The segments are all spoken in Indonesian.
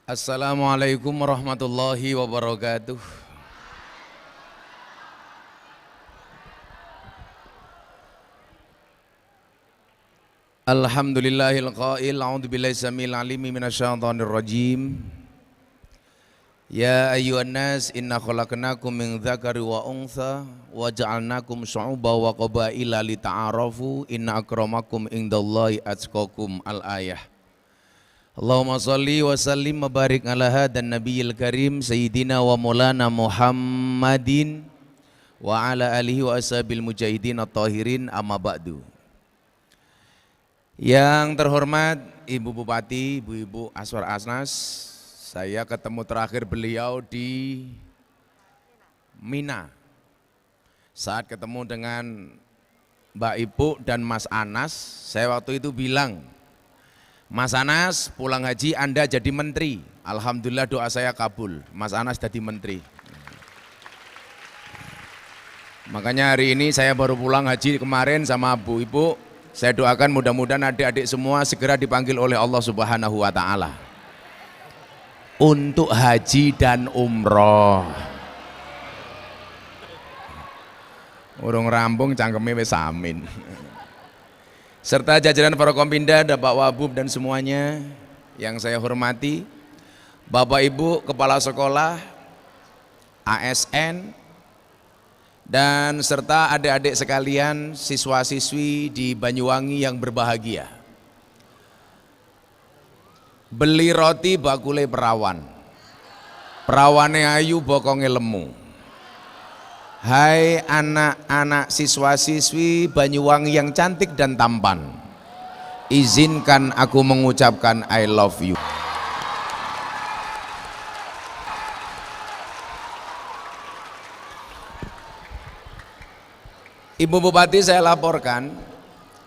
Assalamualaikum warahmatullahi wabarakatuh. Alhamdulillahil qail a'udzu billahi samil alimi minasyaitonir rajim. Ya ayyuhan nas inna khalaqnakum min dzakari wa untha wa ja'alnakum syu'uban wa qabaila lita'arafu inna akramakum indallahi atqakum al-ayah. Allahumma salli wa sallim wa barik ala hadan nabiyil karim sayyidina wa maulana Muhammadin wa ala alihi wa ashabil mujahidin at-tahirin amma ba'du. Yang terhormat Ibu Bupati, Ibu-ibu Aswar Asnas, saya ketemu terakhir beliau di Mina. Saat ketemu dengan Mbak Ibu dan Mas Anas, saya waktu itu bilang, Mas Anas pulang haji Anda jadi menteri. Alhamdulillah doa saya kabul, Mas Anas jadi menteri. Makanya hari ini saya baru pulang haji kemarin sama Bu Ibu. Saya doakan mudah-mudahan adik-adik semua segera dipanggil oleh Allah Subhanahu wa Ta'ala untuk haji dan umroh. Urung rampung cangkeme wis amin. Serta jajaran para Kompinda, ada Pak Wabub dan semuanya yang saya hormati, Bapak Ibu Kepala Sekolah, ASN, dan serta adik-adik sekalian siswa-siswi di Banyuwangi yang berbahagia. Beli roti bakule perawan, perawane ayu bokonge lemu. Hai anak-anak siswa-siswi Banyuwangi yang cantik dan tampan, izinkan aku mengucapkan I love you. Ibu Bupati, saya laporkan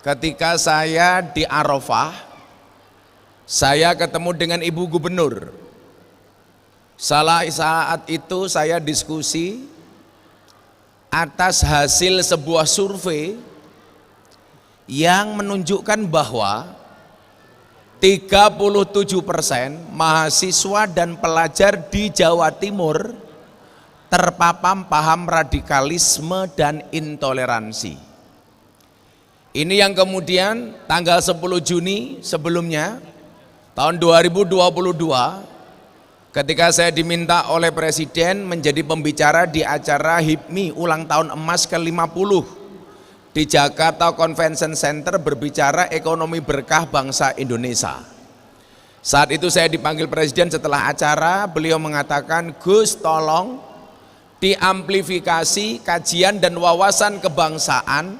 ketika saya di Arafah, saya ketemu dengan Ibu Gubernur. Saat itu saya diskusi atas hasil sebuah survei yang menunjukkan bahwa 37% mahasiswa dan pelajar di Jawa Timur terpapar paham radikalisme dan intoleransi. Ini yang kemudian tanggal 10 Juni sebelumnya tahun 2022, ketika saya diminta oleh Presiden menjadi pembicara di acara HIPMI ulang tahun emas ke-50 di Jakarta Convention Center, berbicara ekonomi berkah bangsa Indonesia. Saat itu saya dipanggil Presiden setelah acara, beliau mengatakan, Gus tolong diamplifikasi kajian dan wawasan kebangsaan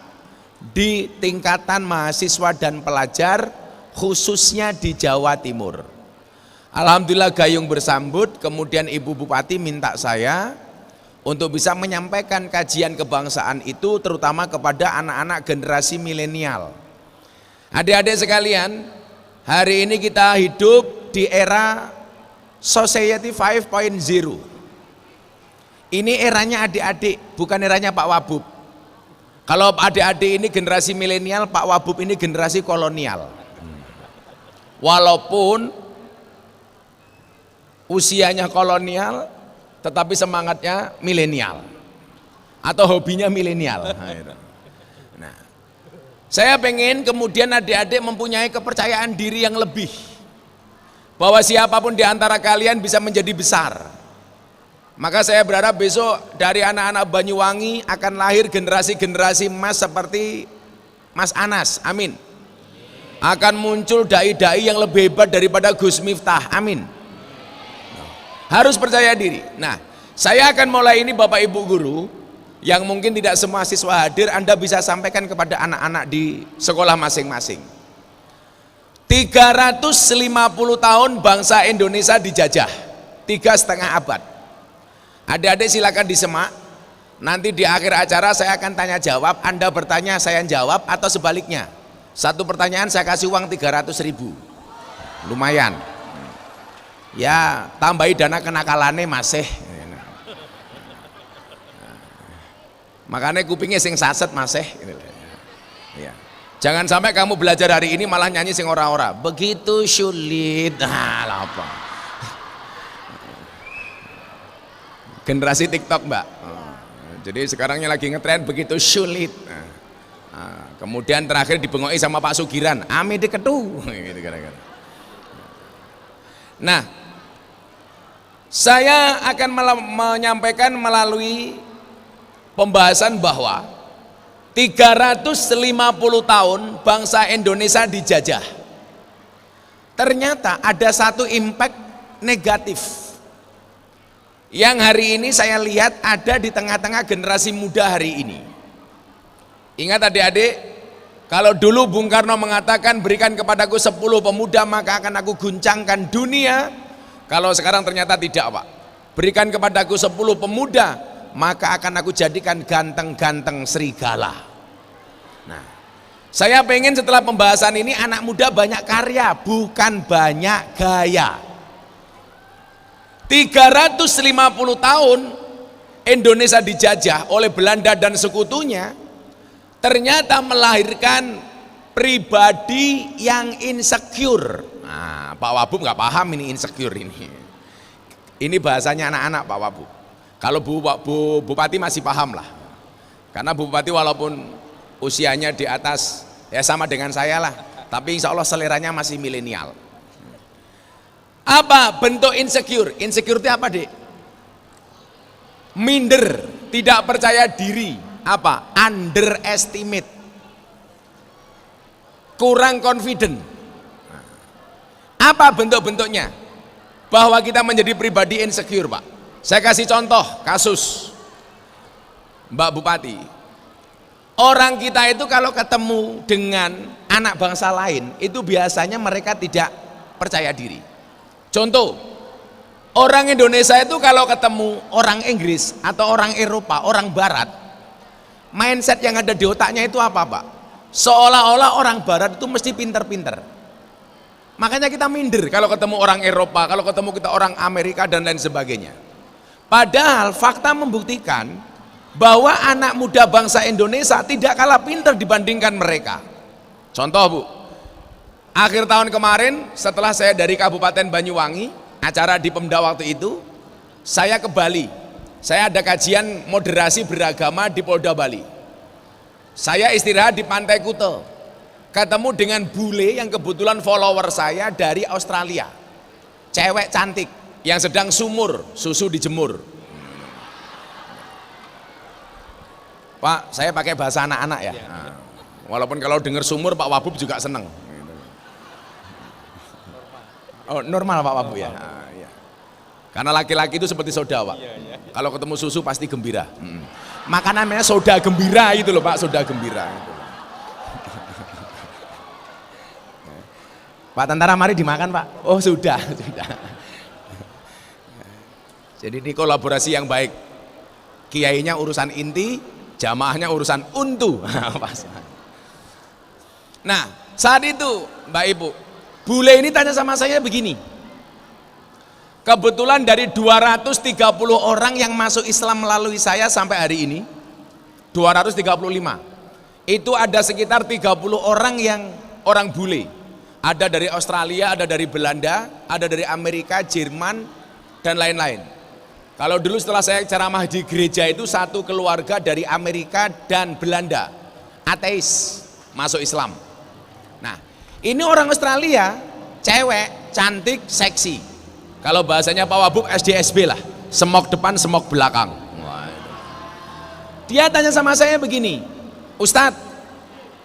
di tingkatan mahasiswa dan pelajar khususnya di Jawa Timur. Alhamdulillah gayung bersambut. Kemudian Ibu Bupati minta saya untuk bisa menyampaikan kajian kebangsaan itu terutama kepada anak-anak generasi milenial. Adik-adik sekalian, hari ini kita hidup di era Society 5.0. Ini eranya adik-adik, bukan eranya Pak Wabub. Kalau adik-adik ini generasi milenial, Pak Wabub ini generasi kolonial. Walaupun usianya kolonial, tetapi semangatnya milenial atau hobinya milenial. Nah, saya pengen kemudian adik-adik mempunyai kepercayaan diri yang lebih, bahwa siapapun di antara kalian bisa menjadi besar. Maka saya berharap besok dari anak-anak Banyuwangi akan lahir generasi-generasi emas seperti Mas Anas, amin. Akan muncul dai-dai yang lebih hebat daripada Gus Miftah, amin. Harus percaya diri. Nah, saya akan mulai ini Bapak Ibu guru, yang mungkin tidak semua siswa hadir, Anda bisa sampaikan kepada anak-anak di sekolah masing-masing. 350 tahun bangsa Indonesia dijajah, 3,5 abad. Adik-adik silakan disemak. Nanti di akhir acara saya akan tanya jawab, Anda bertanya saya jawab, atau sebaliknya. Satu pertanyaan saya kasih uang 300.000. Lumayan. Ya, tambahi dana kenakalannya masih. Makanya kupingnya sing saset masih. Ya. Jangan sampai kamu belajar hari ini malah nyanyi sing ora-ora. Begitu sulit. Nah, apa? Generasi TikTok, Mbak. Jadi sekarangnya lagi ngetren begitu sulit. Kemudian terakhir dibengoi sama Pak Sugiran, ame diketu. Gitu kira-kira. Nah, saya akan menyampaikan melalui pembahasan bahwa 350 tahun bangsa Indonesia dijajah. Ternyata ada satu impact negatif yang hari ini saya lihat ada di tengah-tengah generasi muda hari ini. Ingat adik-adik, kalau dulu Bung Karno mengatakan berikan kepadaku 10 pemuda maka akan aku guncangkan dunia. Kalau sekarang ternyata tidak, Pak. Berikan kepadaku 10 pemuda maka akan aku jadikan ganteng-ganteng serigala. Nah, saya pengen setelah pembahasan ini anak muda banyak karya, bukan banyak gaya. 350 tahun Indonesia dijajah oleh Belanda dan sekutunya, ternyata melahirkan pribadi yang insecure. Nah, Pak Wabub nggak paham ini insecure ini. Ini bahasanya anak-anak Pak Wabub. Kalau Bu Bupati masih paham lah. Karena Bu Bupati walaupun usianya di atas ya sama dengan saya lah, tapi insya Allah seleranya masih milenial. Apa bentuk insecure? Insecure itu apa, Dek? Minder, tidak percaya diri, apa? Underestimate, kurang confident. Apa bentuk-bentuknya? Bahwa kita menjadi pribadi insecure, Pak. Saya kasih contoh kasus Mbak Bupati. Orang kita itu kalau ketemu dengan anak bangsa lain, itu biasanya mereka tidak percaya diri. Contoh, orang Indonesia itu kalau ketemu orang Inggris atau orang Eropa, orang Barat, mindset yang ada di otaknya itu apa, Pak? Seolah-olah orang Barat itu mesti pinter-pinter. Makanya kita minder kalau ketemu orang Eropa, kalau ketemu kita orang Amerika dan lain sebagainya. Padahal fakta membuktikan bahwa anak muda bangsa Indonesia tidak kalah pinter dibandingkan mereka. Contoh, Bu, akhir tahun kemarin setelah saya dari Kabupaten Banyuwangi, acara di Pemda waktu itu, saya ke Bali. Saya ada kajian moderasi beragama di Polda Bali. Saya istirahat di Pantai Kuta, ketemu dengan bule yang kebetulan follower saya dari Australia, cewek cantik yang sedang sumur, susu dijemur. Pak, saya pakai bahasa anak-anak ya. Nah, walaupun kalau dengar sumur Pak Wabub juga seneng. Oh, normal Pak Wabub ya. Nah, iya. Karena laki-laki itu seperti soda, Pak. Kalau ketemu susu pasti gembira. Makanan namanya soda gembira itu loh, Pak, soda gembira. Pak Tentara, mari dimakan, Pak. Oh, sudah. Jadi ini kolaborasi yang baik. Kiainya urusan inti, jamaahnya urusan untu. Nah, saat itu Mbak Ibu, bule ini tanya sama saya begini. Kebetulan dari 230 orang yang masuk Islam melalui saya sampai hari ini, 235, itu ada sekitar 30 orang yang orang bule. Ada dari Australia, ada dari Belanda, ada dari Amerika, Jerman, dan lain-lain. Kalau dulu setelah saya ceramah di gereja itu satu keluarga dari Amerika dan Belanda, ateis, masuk Islam. Nah, ini orang Australia, cewek, cantik, seksi. Kalau bahasanya Pak Wabub SDSB lah, semok depan, semok belakang. Dia tanya sama saya begini, Ustadz,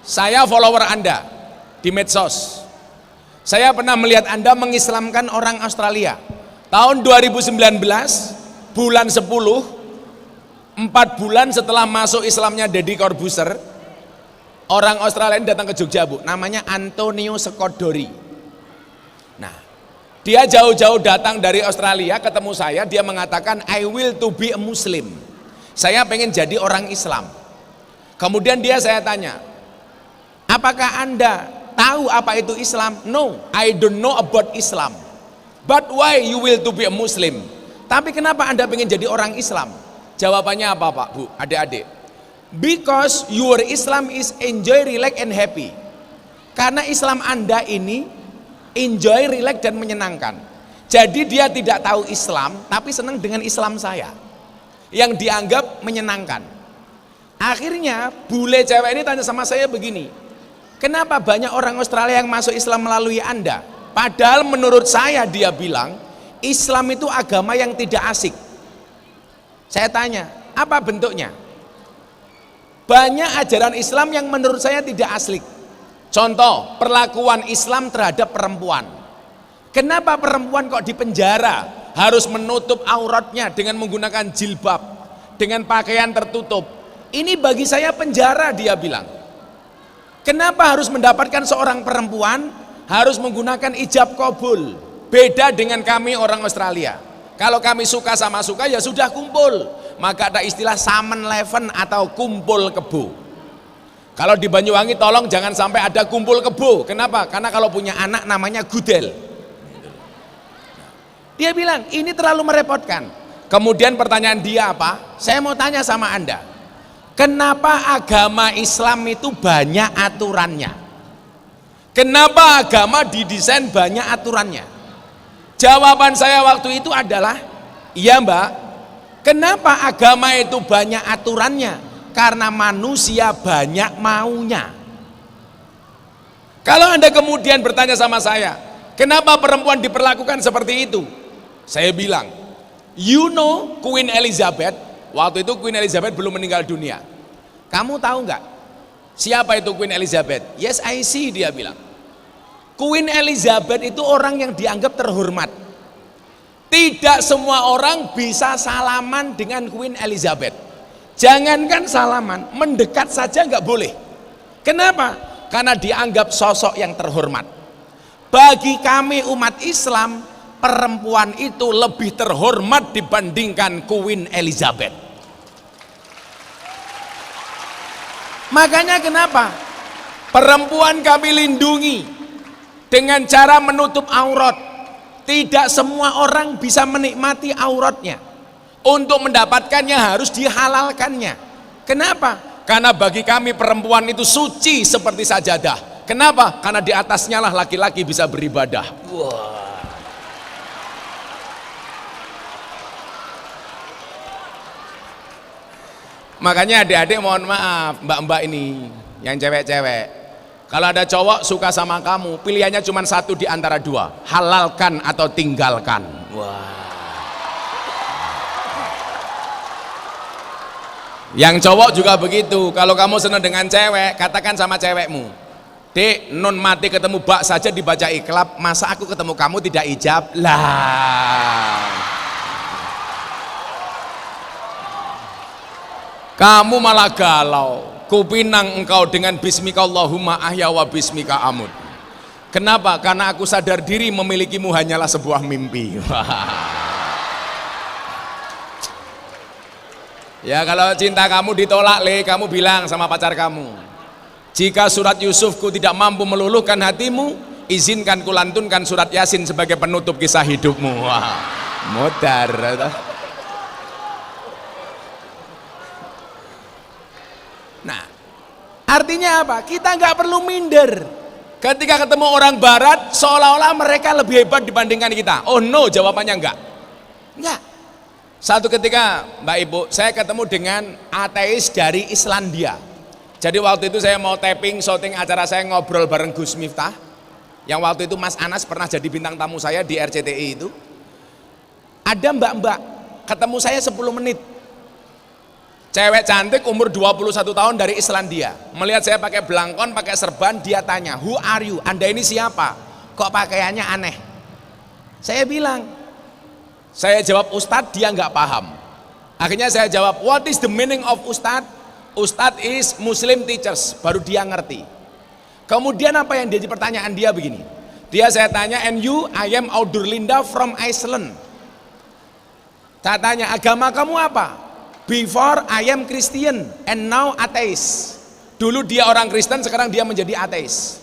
saya follower Anda di medsos. Saya pernah melihat Anda mengislamkan orang Australia. Tahun 2019, bulan 10, 4 bulan setelah masuk Islamnya Deddy Corbuzier, orang Australia datang ke Jogja, Bu, namanya Antonio Skodori. Nah, dia jauh-jauh datang dari Australia ketemu saya, dia mengatakan I will to be a Muslim. Saya pengen jadi orang Islam. Kemudian saya tanya, apakah Anda tahu apa itu Islam? No, I don't know about Islam. But why you will to be a Muslim? Tapi kenapa Anda pengen jadi orang Islam? Jawabannya apa, Pak, Bu, adik-adik? Because your Islam is enjoy, relax, and happy. Karena Islam Anda ini enjoy, relax, dan menyenangkan. Jadi dia tidak tahu Islam, tapi senang dengan Islam saya. yang dianggap menyenangkan. Akhirnya bule cewek ini tanya sama saya begini, kenapa banyak orang Australia yang masuk Islam melalui Anda? Padahal menurut saya, dia bilang, Islam itu agama yang tidak asik. Saya tanya, apa bentuknya? Banyak ajaran Islam yang menurut saya tidak asik. Contoh, perlakuan Islam terhadap perempuan. Kenapa perempuan kok dipenjara? Harus menutup auratnya dengan menggunakan jilbab, dengan pakaian tertutup. Ini bagi saya penjara, dia bilang. Kenapa harus mendapatkan seorang perempuan harus menggunakan ijab kabul? Beda dengan kami orang Australia. Kalau kami suka sama suka ya sudah kumpul. Maka ada istilah samen leven atau kumpul kebo. Kalau di Banyuwangi tolong jangan sampai ada kumpul kebo. Kenapa? Karena kalau punya anak namanya gudel. Dia bilang ini terlalu merepotkan. Kemudian pertanyaan dia apa? Saya mau tanya sama Anda, kenapa agama Islam itu banyak aturannya? Kenapa agama didesain banyak aturannya? Jawaban saya waktu itu adalah, iya Mbak, kenapa agama itu banyak aturannya? Karena manusia banyak maunya. Kalau Anda kemudian bertanya sama saya, kenapa perempuan diperlakukan seperti itu? Saya bilang, you know Queen Elizabeth, waktu itu Queen Elizabeth belum meninggal dunia. Kamu tahu nggak siapa itu Queen Elizabeth? Yes, I see, dia bilang. Queen Elizabeth itu orang yang dianggap terhormat. Tidak semua orang bisa salaman dengan Queen Elizabeth. Jangankan salaman, mendekat saja nggak boleh. Kenapa? Karena dianggap sosok yang terhormat. Bagi kami umat Islam, perempuan itu lebih terhormat dibandingkan Queen Elizabeth. Makanya kenapa perempuan kami lindungi dengan cara menutup aurat. Tidak semua orang bisa menikmati auratnya. Untuk mendapatkannya harus dihalalkannya. Kenapa? Karena bagi kami perempuan itu suci seperti sajadah. Kenapa? Karena di atasnya lah laki-laki bisa beribadah. Wah. Makanya adik-adik mohon maaf, mbak-mbak ini yang cewek-cewek, kalau ada cowok suka sama kamu, pilihannya cuma satu di antara dua, halalkan atau tinggalkan. Wah. Yang cowok juga begitu. Kalau kamu senang dengan cewek, katakan sama cewekmu, Dek, non mati ketemu bak saja dibaca iklab, masa aku ketemu kamu tidak ijab? Lah, kamu malah galau. Kupinang engkau dengan bismika Allahumma ahya wa bismika amut. Kenapa? Karena aku sadar diri memilikimu hanyalah sebuah mimpi. Ya kalau cinta kamu ditolak, kamu bilang sama pacar kamu, jika surat Yusufku tidak mampu meluluhkan hatimu, izinkan kulantunkan surat Yasin sebagai penutup kisah hidupmu. Wah, modar. Nah, artinya apa? Kita nggak perlu minder. Ketika ketemu orang barat, seolah-olah mereka lebih hebat dibandingkan kita. Oh no, jawabannya enggak. Enggak. Satu ketika, Mbak Ibu, saya ketemu dengan ateis dari Islandia. Jadi waktu itu saya mau tapping, syuting acara saya ngobrol bareng Gus Miftah. Yang waktu itu Mas Anas pernah jadi bintang tamu saya di RCTI itu. Ada mbak-mbak, ketemu saya 10 menit. Cewek cantik umur 21 tahun dari Islandia. Melihat saya pakai belangkon, pakai serban, dia tanya, "Who are you? Anda ini siapa? Kok pakaiannya aneh?" Saya bilang, saya jawab Ustadz, dia nggak paham. Akhirnya saya jawab, "What is the meaning of Ustadz?" Ustadz is Muslim teachers, baru dia ngerti. Kemudian apa yang jadi pertanyaan dia begini. Saya tanya, "And you?" "I am Audurlinda from Iceland." Saya tanya, "Agama kamu apa?" "Before I am Christian and now atheist." Dulu dia orang Kristen, sekarang dia menjadi ateis.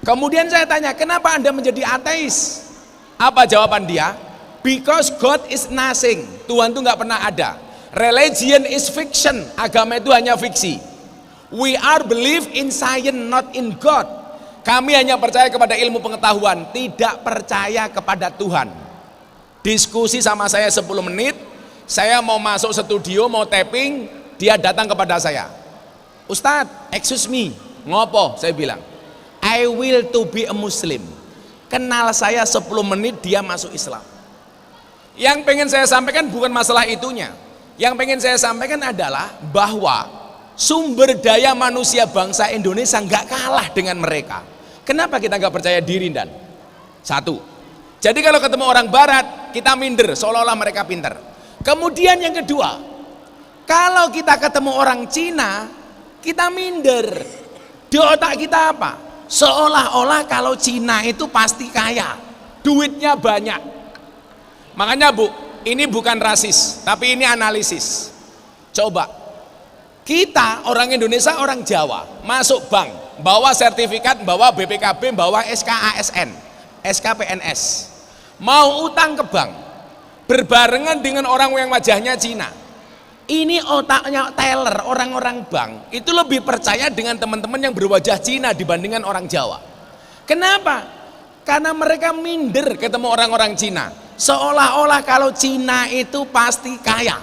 Kemudian saya tanya, "Kenapa Anda menjadi ateis?" Apa jawaban dia? "Because God is nothing." Tuhan itu nggak pernah ada. Religion is fiction. Agama itu hanya fiksi. We are believe in science, not in God. Kami hanya percaya kepada ilmu pengetahuan, tidak percaya kepada Tuhan. Diskusi sama saya 10 menit. Saya mau masuk studio, mau tapping, dia datang kepada saya. Ustadz, excuse me, ngopo? Saya bilang, I will to be a Muslim. Kenal saya 10 menit dia masuk Islam. Yang pengen saya sampaikan bukan masalah itunya. Yang pengen saya sampaikan adalah bahwa sumber daya manusia bangsa Indonesia nggak kalah dengan mereka. Kenapa kita nggak percaya diri, Dan? Satu. Jadi kalau ketemu orang Barat, kita minder, seolah-olah mereka pintar. Kemudian yang kedua, kalau kita ketemu orang Cina, kita minder. Di otak kita apa? Seolah-olah kalau Cina itu pasti kaya, duitnya banyak. Makanya Bu, ini bukan rasis, tapi ini analisis. Coba, kita orang Indonesia, orang Jawa, masuk bank, bawa sertifikat, bawa BPKB, bawa SKASN, SKPNS, mau utang ke bank, berbarengan dengan orang yang wajahnya Cina. Ini otaknya teller, orang-orang bank itu lebih percaya dengan teman-teman yang berwajah Cina dibandingkan orang Jawa. Kenapa? Karena mereka minder ketemu orang-orang Cina, seolah-olah kalau Cina itu pasti kaya.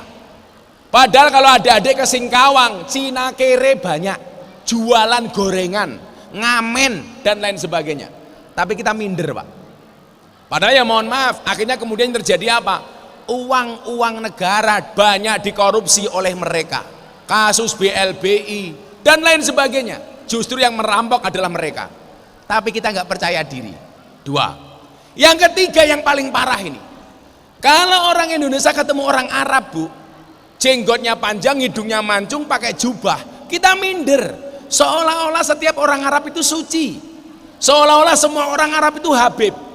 Padahal kalau adik-adik ke Singkawang, Cina kere banyak, jualan gorengan, ngamen dan lain sebagainya. Tapi kita minder, Pak. Padahal ya mohon maaf, akhirnya kemudian terjadi apa? Uang-uang negara banyak dikorupsi oleh mereka, kasus BLBI dan lain sebagainya. Justru yang merampok adalah mereka. Tapi kita nggak percaya diri. Dua. Yang ketiga yang paling parah ini, kalau orang Indonesia ketemu orang Arab, Bu, jenggotnya panjang, hidungnya mancung, pakai jubah, kita minder. Seolah-olah setiap orang Arab itu suci, seolah-olah semua orang Arab itu Habib.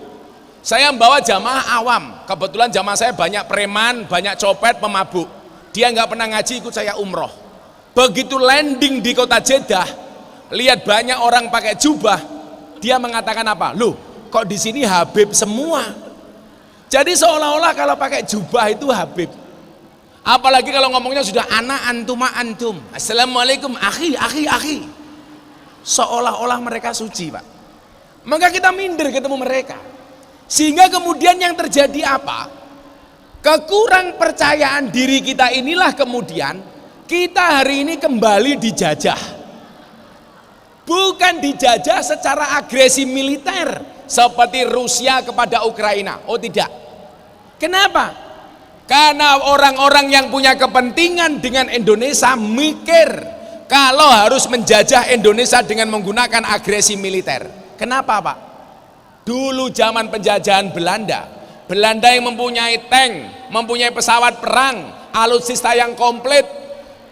Saya membawa jamaah awam, kebetulan jamaah saya banyak preman, banyak copet, pemabuk. Dia nggak pernah ngaji, ikut saya umroh. Begitu landing di kota Jeddah, lihat banyak orang pakai jubah, dia mengatakan apa? Loh, kok di sini Habib semua? Jadi seolah-olah kalau pakai jubah itu Habib. Apalagi kalau ngomongnya sudah ana antuma antum, assalamualaikum akhi. Seolah-olah mereka suci, Pak. Maka kita minder ketemu mereka. Sehingga kemudian yang terjadi apa? Kekurang percayaan diri kita inilah kemudian kita hari ini kembali dijajah. Bukan dijajah secara agresi militer seperti Rusia kepada Ukraina. Oh tidak. Kenapa? Karena orang-orang yang punya kepentingan dengan Indonesia mikir kalau harus menjajah Indonesia dengan menggunakan agresi militer. Kenapa, Pak? Dulu zaman penjajahan Belanda, Belanda yang mempunyai tank, mempunyai pesawat perang, alutsista yang komplit,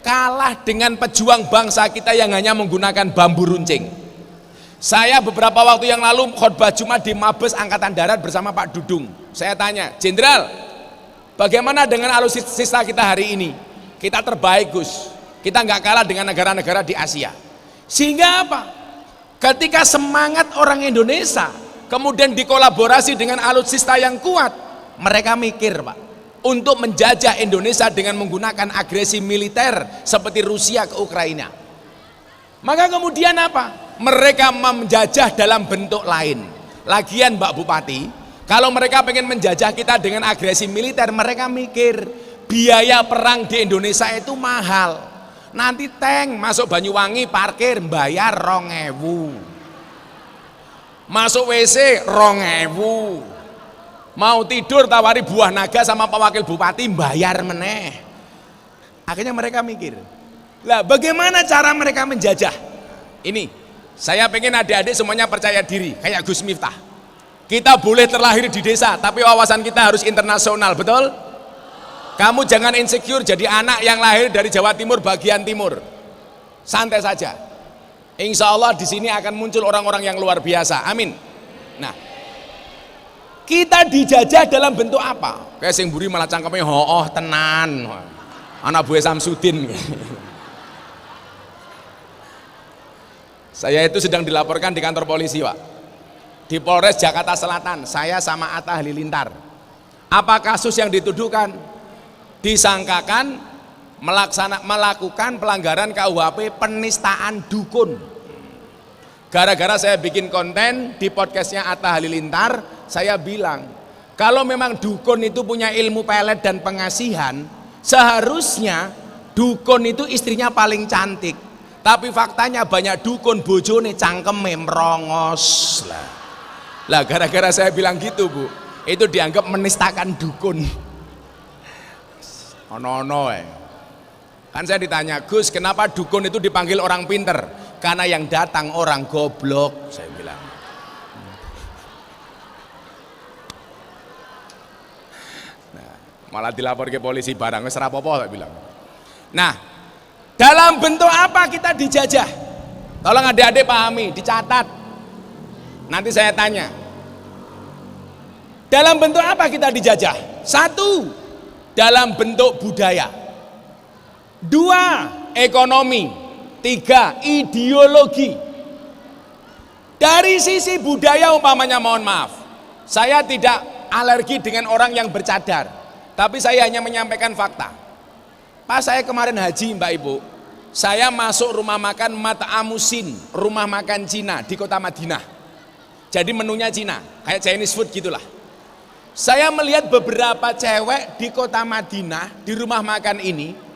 kalah dengan pejuang bangsa kita yang hanya menggunakan bambu runcing. Saya beberapa waktu yang lalu khotbah Jumat di Mabes Angkatan Darat bersama Pak Dudung. Saya tanya, Jenderal, bagaimana dengan alutsista kita hari ini? Kita terbaik, Gus. Kita nggak kalah dengan negara-negara di Asia. Sehingga apa? Ketika semangat orang Indonesia kemudian dikolaborasi dengan alutsista yang kuat, mereka mikir, Pak, untuk menjajah Indonesia dengan menggunakan agresi militer seperti Rusia ke Ukraina. Maka kemudian apa? Mereka menjajah dalam bentuk lain. Lagian Mbak Bupati, kalau mereka pengen menjajah kita dengan agresi militer, mereka mikir biaya perang di Indonesia itu mahal. Nanti tank masuk Banyuwangi parkir bayar 2.000. Masuk WC 2.000. Mau tidur tawari buah naga sama Pak Wakil Bupati bayar meneh. Akhirnya mereka mikir, lah bagaimana cara mereka menjajah? Ini, saya pengen adik-adik semuanya percaya diri kayak Gus Miftah. Kita boleh terlahir di desa, tapi wawasan kita harus internasional, betul? Kamu jangan insecure jadi anak yang lahir dari Jawa Timur bagian timur. Santai saja. Insya Allah di sini akan muncul orang-orang yang luar biasa. Amin. Nah, kita dijajah dalam bentuk apa? Kayak sing buri malah cangkemnya hooh tenan. Anak buah Samsudin. Saya itu sedang dilaporkan di kantor polisi, Pak. Di Polres Jakarta Selatan, saya sama Atta Halilintar. Apa kasus yang dituduhkan? Disangkakan melakukan pelanggaran KUHP penistaan dukun. Gara-gara saya bikin konten di podcastnya Atta Halilintar, saya bilang kalau memang dukun itu punya ilmu pelet dan pengasihan, Seharusnya dukun itu istrinya paling cantik, tapi faktanya banyak dukun bojone cangkeme merongos lah. Lah gara-gara saya bilang gitu Bu, itu dianggap menistakan dukun. Ono-ono kan saya ditanya, Gus kenapa dukun itu dipanggil orang pinter? Karena yang datang orang goblok, saya bilang. Nah, malah dilapor ke polisi barang wis rapopo, saya bilang. Nah, dalam bentuk apa kita dijajah? Tolong adik-adik pahami, dicatat. Nanti saya tanya. Dalam bentuk apa kita dijajah? 1, dalam bentuk budaya. 2, ekonomi. 3, ideologi. Dari sisi budaya umpamanya, mohon maaf, saya tidak alergi dengan orang yang bercadar, tapi saya hanya menyampaikan fakta. Pas saya kemarin haji Mbak Ibu, saya masuk rumah makan Mat'amusin, rumah makan Cina di kota Madinah. Jadi menunya Cina, kayak Chinese food gitulah. Saya melihat beberapa cewek di kota Madinah, di rumah makan ini,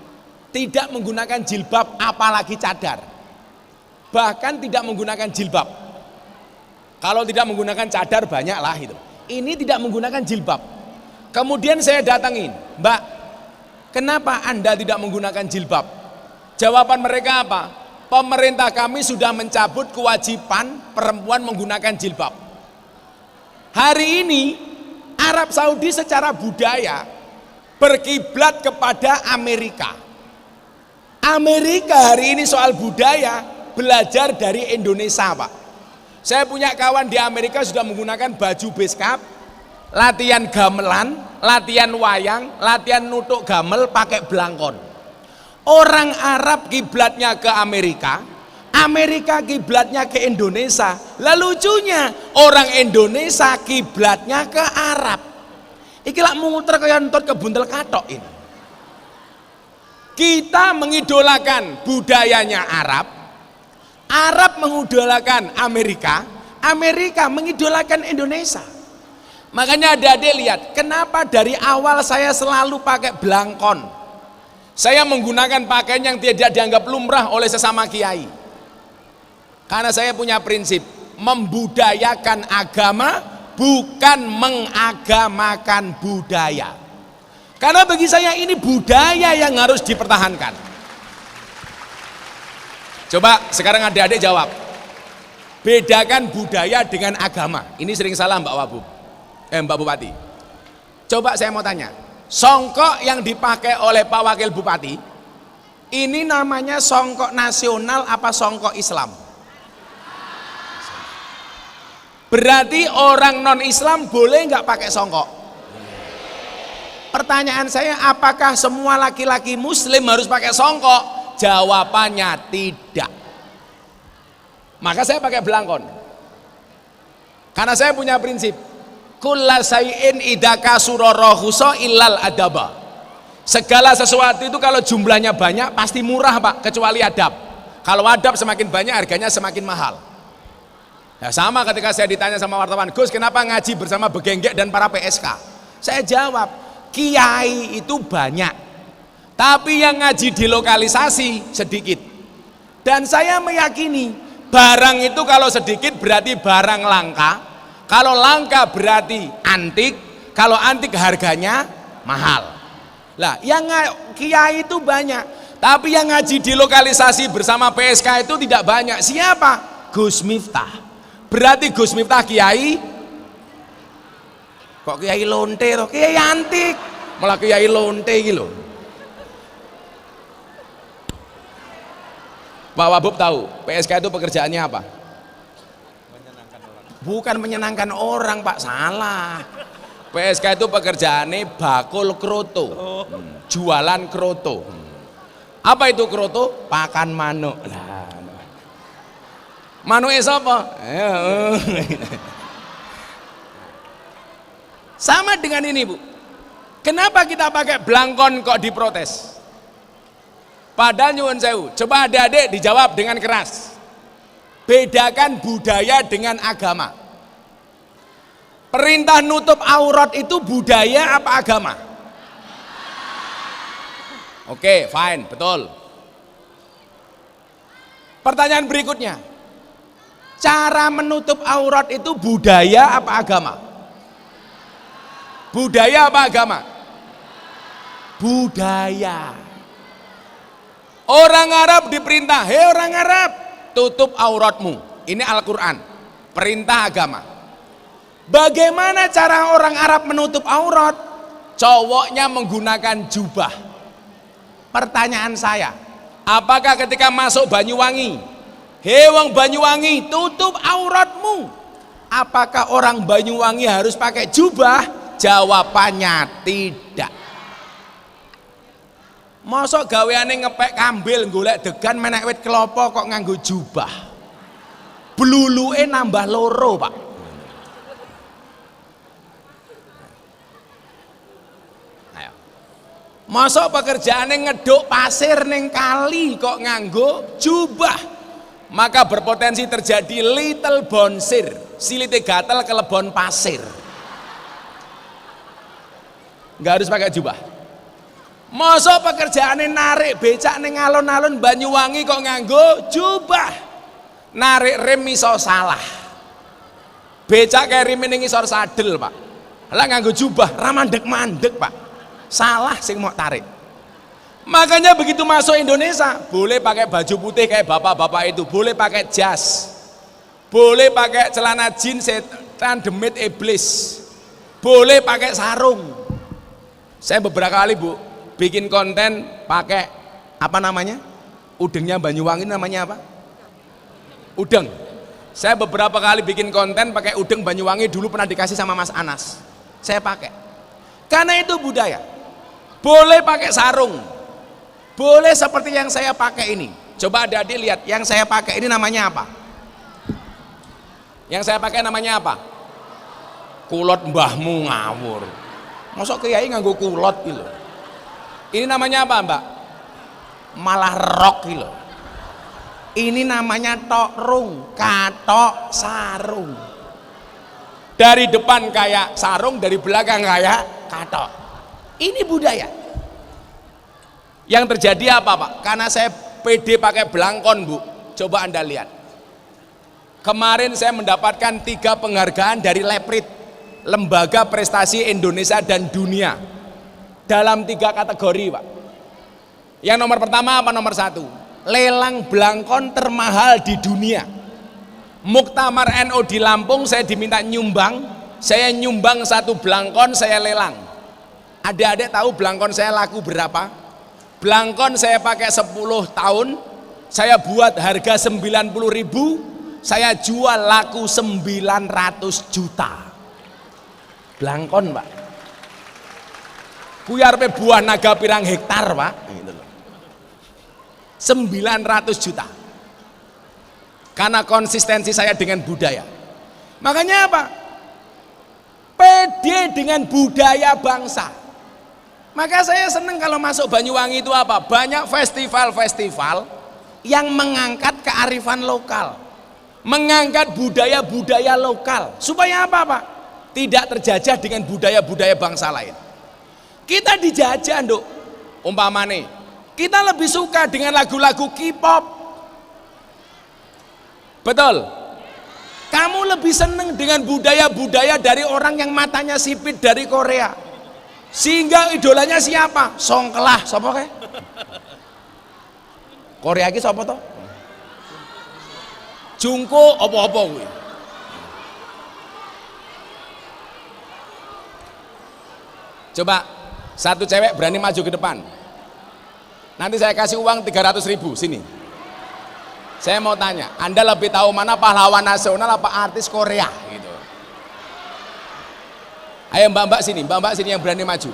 tidak menggunakan jilbab apalagi cadar. Bahkan tidak menggunakan jilbab. Kalau tidak menggunakan cadar banyaklah itu. Ini tidak menggunakan jilbab. Kemudian saya datangin, Mbak, kenapa Anda tidak menggunakan jilbab? Jawaban mereka apa? Pemerintah kami sudah mencabut kewajiban perempuan menggunakan jilbab. Hari ini Arab Saudi secara budaya berkiblat kepada Amerika. Amerika hari ini soal budaya belajar dari Indonesia, Pak. Saya punya kawan di Amerika sudah menggunakan baju beskap, latihan gamelan, latihan wayang, latihan nutuk gamel pakai belangkon. Orang Arab kiblatnya ke Amerika, Amerika kiblatnya ke Indonesia. Lalu lucunya orang Indonesia kiblatnya ke Arab. Iki lak muter kaya entot kebuntel katok ini. Kita mengidolakan budayanya Arab, Arab mengidolakan Amerika, Amerika mengidolakan Indonesia. Makanya adik-adik lihat, kenapa dari awal saya selalu pakai belangkon. Saya menggunakan pakaian yang tidak dianggap lumrah oleh sesama kiai. Karena saya punya prinsip, membudayakan agama bukan mengagamakan budaya. Karena bagi saya ini budaya yang harus dipertahankan. Coba sekarang adik-adik jawab. Bedakan budaya dengan agama. Ini sering salah Mbak Bupati. Coba saya mau tanya. Songkok yang dipakai oleh Pak Wakil Bupati, ini namanya songkok nasional apa songkok Islam? Berarti orang non-Islam boleh nggak pakai songkok? Pertanyaan saya, apakah semua laki-laki muslim harus pakai songkok? Jawabannya tidak. Maka saya pakai belangkon. Karena saya punya prinsip, kulla say'in idza kasura rahusa illal adaba. Segala sesuatu itu kalau jumlahnya banyak pasti murah, Pak, kecuali adab. Kalau adab semakin banyak harganya semakin mahal. Nah, sama ketika saya ditanya sama wartawan, Gus kenapa ngaji bersama Begenggek dan para PSK? Saya jawab, kiai itu banyak, tapi yang ngaji di lokalisasi sedikit. Dan saya meyakini barang itu kalau sedikit berarti barang langka, kalau langka berarti antik, kalau antik harganya mahal. Lah yang kiai itu banyak, tapi yang ngaji di lokalisasi bersama PSK itu tidak banyak. Siapa? Gus Miftah. Berarti Gus Miftah kiai, kok kiai lonte toh? Kiai antik, malah kiai lonte gitu. Pak Wabub tahu PSK itu pekerjaannya apa? Menyenangkan orang. Bukan menyenangkan orang, Pak, salah. PSK itu pekerjaannya bakul kroto, jualan kroto. Apa itu kroto? Pakan manuk. Manuk sapa? Sama dengan ini, Bu. Kenapa kita pakai belangkon kok diprotes? Padahal nyuwun sewu, coba adik-adik dijawab dengan keras. Bedakan budaya dengan agama. Perintah nutup aurat itu budaya apa agama? Oke, fine, betul. Pertanyaan berikutnya, cara menutup aurat itu budaya apa agama? Budaya apa agama? Budaya. Orang Arab diperintah, hei orang Arab, tutup auratmu. Ini Al-Quran, perintah agama. Bagaimana cara orang Arab menutup aurat? Cowoknya menggunakan jubah. Pertanyaan saya, apakah ketika masuk Banyuwangi, hei wong Banyuwangi, tutup auratmu? Apakah orang Banyuwangi harus pakai jubah? Jawabannya tidak. Mosok gaweane ngepek kambil golek degan menek wit kelapa kok nganggo jubah. Bluluke nambah loro, Pak. Ayo. Mosok pekerjaane ngeduk pasir ning kali kok nganggo jubah. Maka berpotensi terjadi little bonsir, silite gatel kelebon pasir. Enggak harus pakai jubah. Masa pekerjaane narik becak ning alun-alun Banyuwangi kok nganggo jubah. Narik rem iso salah. Becak kayak rem ning isor sadel, Pak. Lah nganggo jubah, ra mandek-mandek, Pak. Salah sing mau tarik. Makanya begitu masuk Indonesia, boleh pakai baju putih kayak bapak-bapak itu, boleh pakai jas. Boleh pakai celana jeans setan demit iblis. Boleh pakai sarung. Saya beberapa kali, Bu, bikin konten pakai apa namanya? Udengnya Banyuwangi namanya apa? Udeng. Saya beberapa kali bikin konten pakai udeng Banyuwangi, dulu pernah dikasih sama Mas Anas. Saya pakai. Karena itu budaya. Boleh pakai sarung. Boleh seperti yang saya pakai ini. Coba adik-adik lihat, yang saya pakai ini namanya apa? Yang saya pakai namanya apa? Kulot mbahmu ngawur. Mosok kiai nganggo kulot gitu. Ini namanya apa, Mbak? Malah rok gitu. Ini namanya tokrung, katok sarung. Dari depan kayak sarung, dari belakang kayak katok. Ini budaya. Yang terjadi apa, Pak? Karena saya pede pakai belangkon, Bu. Coba Anda lihat. Kemarin saya mendapatkan 3 penghargaan dari Leprit, Lembaga Prestasi Indonesia dan Dunia, dalam 3 kategori, Pak. Yang nomor pertama apa nomor 1? Lelang belangkon termahal di dunia. Muktamar NU di Lampung, saya diminta nyumbang. Saya nyumbang 1 belangkon, saya lelang. Adik-adik tahu belangkon saya laku berapa? Belangkon saya pakai 10 tahun, saya buat harga 90.000, saya jual laku 900 juta. Belangkon, Pak. Kuyarpe buah naga pirang hektar, Pak. 900 juta. Karena konsistensi saya dengan budaya. Makanya apa? Pede dengan budaya bangsa. Maka saya senang kalau masuk Banyuwangi itu apa? Banyak festival-festival yang mengangkat kearifan lokal. Mengangkat budaya-budaya lokal. Supaya apa, Pak? Tidak terjajah dengan budaya-budaya bangsa lain. Kita dijajah, Nduk. Umpamane, kita lebih suka dengan lagu-lagu K-pop. Betul? Kamu lebih senang dengan budaya-budaya dari orang yang matanya sipit dari Korea. Sehingga idolanya siapa? Songkelah, sapa kae? Korea iki sapa to? Jungkook apa-apa kuwi. Coba satu cewek berani maju ke depan. Nanti saya kasih uang 300.000, sini. Saya mau tanya, Anda lebih tahu mana pahlawan nasional apa artis Korea gitu. Ayo mbak-mbak sini yang berani maju.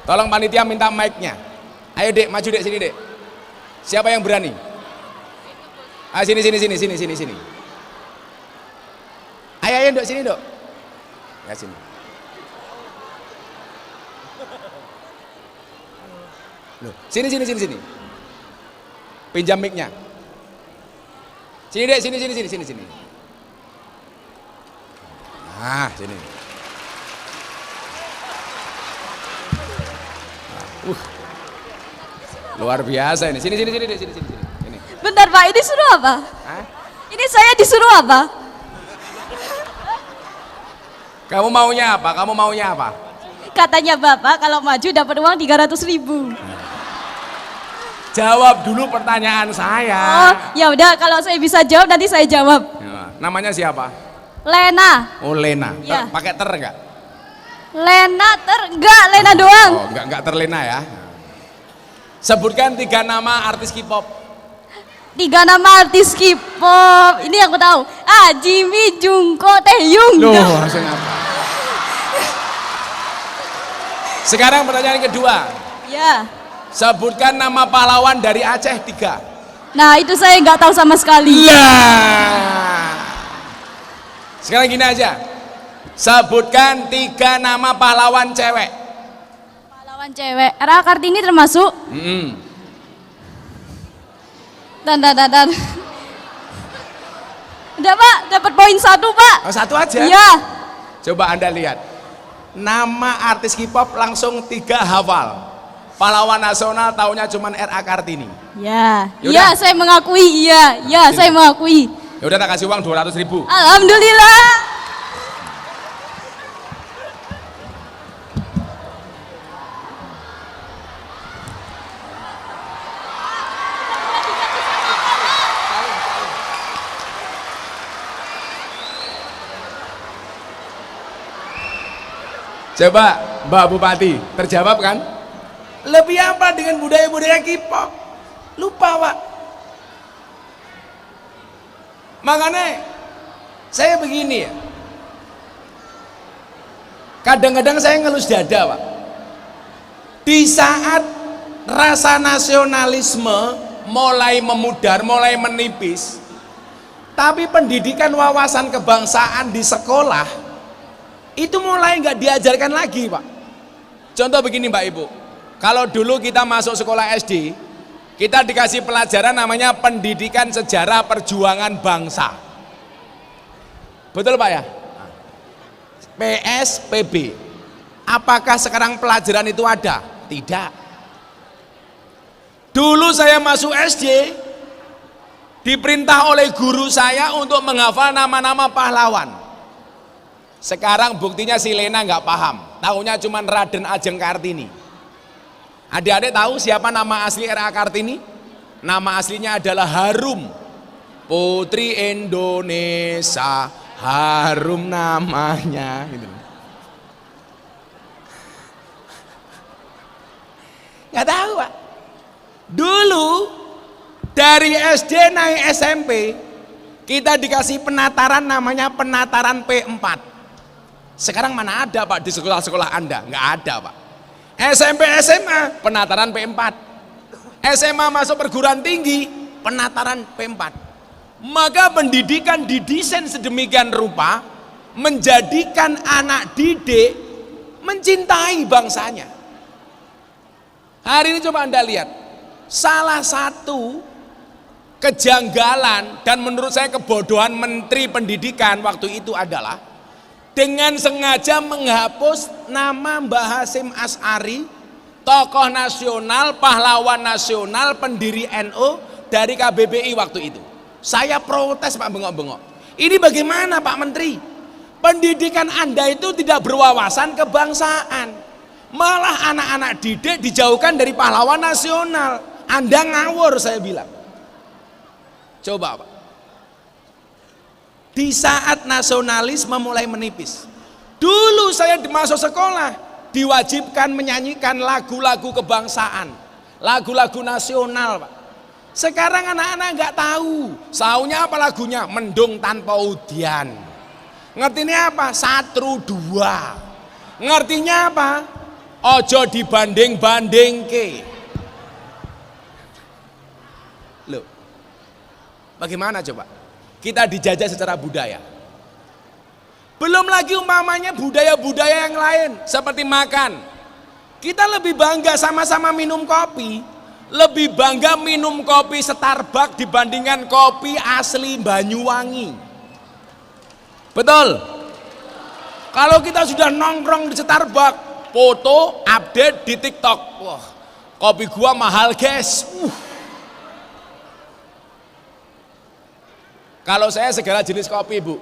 Tolong panitia minta mic-nya. Ayo Dek, maju Dek, sini Dek. Siapa yang berani? Ah, sini. Ayo Dok, sini Dok. Ya sini. Loh, sini. Pinjam mic-nya. Sini Dek, sini. Nah, sini. Luar biasa ini. Sini. Ini. Bentar Pak, ini suruh apa? Hah? Ini saya disuruh apa? Kamu maunya apa? Katanya Bapak kalau maju dapat uang 300.000. Jawab dulu pertanyaan saya. Oh, ya udah kalau saya bisa jawab nanti saya jawab. Ya, namanya siapa? Lena. Oh, Lena. Ya. Pakai ter enggak? Enggak, Lena doang. Oh, enggak terlena ya. Sebutkan 3 nama artis K-pop. 3 nama artis K-pop. Ini aku tahu. Jimmy, Jungkook, Taehyung. Loh, langsung apa? Sekarang pertanyaan kedua. Ya. Sebutkan nama pahlawan dari Aceh 3. Nah, itu saya nggak tahu sama sekali. Lah. Sekarang gini aja. Sebutkan 3 nama pahlawan cewek. Pahlawan cewek. Era Kartini termasuk? Dan. Udah Pak, dapat poin 1 Pak. Oh, 1 aja? Iya. Coba Anda lihat. Nama artis K-pop langsung 3 hafal. Pahlawan nasional taunya cuman RA Kartini. Ya. Yaudah. Iya, saya mengakui. Iya, saya mengakui. Ya udah, tak kasih uang 200.000. Alhamdulillah. Coba Mbak Bupati, terjawab kan? Lebih apa dengan budaya-budaya K-pop? Lupa Pak. Makanya saya begini ya. Kadang-kadang saya ngelus dada Pak. Di saat rasa nasionalisme mulai memudar, mulai menipis, tapi pendidikan wawasan kebangsaan di sekolah itu mulai nggak diajarkan lagi Pak. Contoh begini Mbak Ibu, kalau dulu kita masuk sekolah SD, kita dikasih pelajaran namanya pendidikan sejarah perjuangan bangsa. Betul Pak ya? PSPB. Apakah sekarang pelajaran itu ada? Tidak. Dulu saya masuk SD, diperintah oleh guru saya untuk menghafal nama-nama pahlawan. Sekarang buktinya si Lena nggak paham, tahunya cuma Raden Ajeng Kartini. Adik-adik tahu siapa nama asli RA Kartini? Nama aslinya adalah Harum, Putri Indonesia, harum namanya. Gitu. Nggak tahu Pak. Dulu dari SD naik SMP kita dikasih penataran namanya penataran P4. Sekarang mana ada Pak di sekolah-sekolah Anda? Nggak ada Pak. SMP SMA penataran P4. SMA masuk perguruan tinggi penataran P4. Maka pendidikan didesain sedemikian rupa menjadikan anak didik mencintai bangsanya. Hari ini coba Anda lihat, salah satu kejanggalan dan menurut saya kebodohan Menteri Pendidikan waktu itu adalah dengan sengaja menghapus nama Mbah Hasyim Asy'ari, tokoh nasional, pahlawan nasional, pendiri NU dari KBBI waktu itu. Saya protes Pak, bengok-bengok. Ini bagaimana Pak Menteri? Pendidikan Anda itu tidak berwawasan kebangsaan. Malah anak-anak didik dijauhkan dari pahlawan nasional. Anda ngawur saya bilang. Coba Pak. Di saat nasionalisme mulai menipis, dulu saya masuk sekolah diwajibkan menyanyikan lagu-lagu kebangsaan, lagu-lagu nasional Pak. Sekarang anak-anak nggak tahu, saunya apa lagunya? Mendung Tanpa Udian. Ngertinya apa? Satru 2. Ngertinya apa? Ojo dibanding-bandingke. Loh, bagaimana coba? Kita dijajah secara budaya. Belum lagi umpamanya budaya-budaya yang lain seperti makan. Kita lebih bangga sama-sama minum kopi, lebih bangga minum kopi Starbucks dibandingkan kopi asli Banyuwangi. Betul? Kalau kita sudah nongkrong di Starbucks, foto update di TikTok, wah Kopi gua mahal, guys. Kalau saya segala jenis kopi, Bu.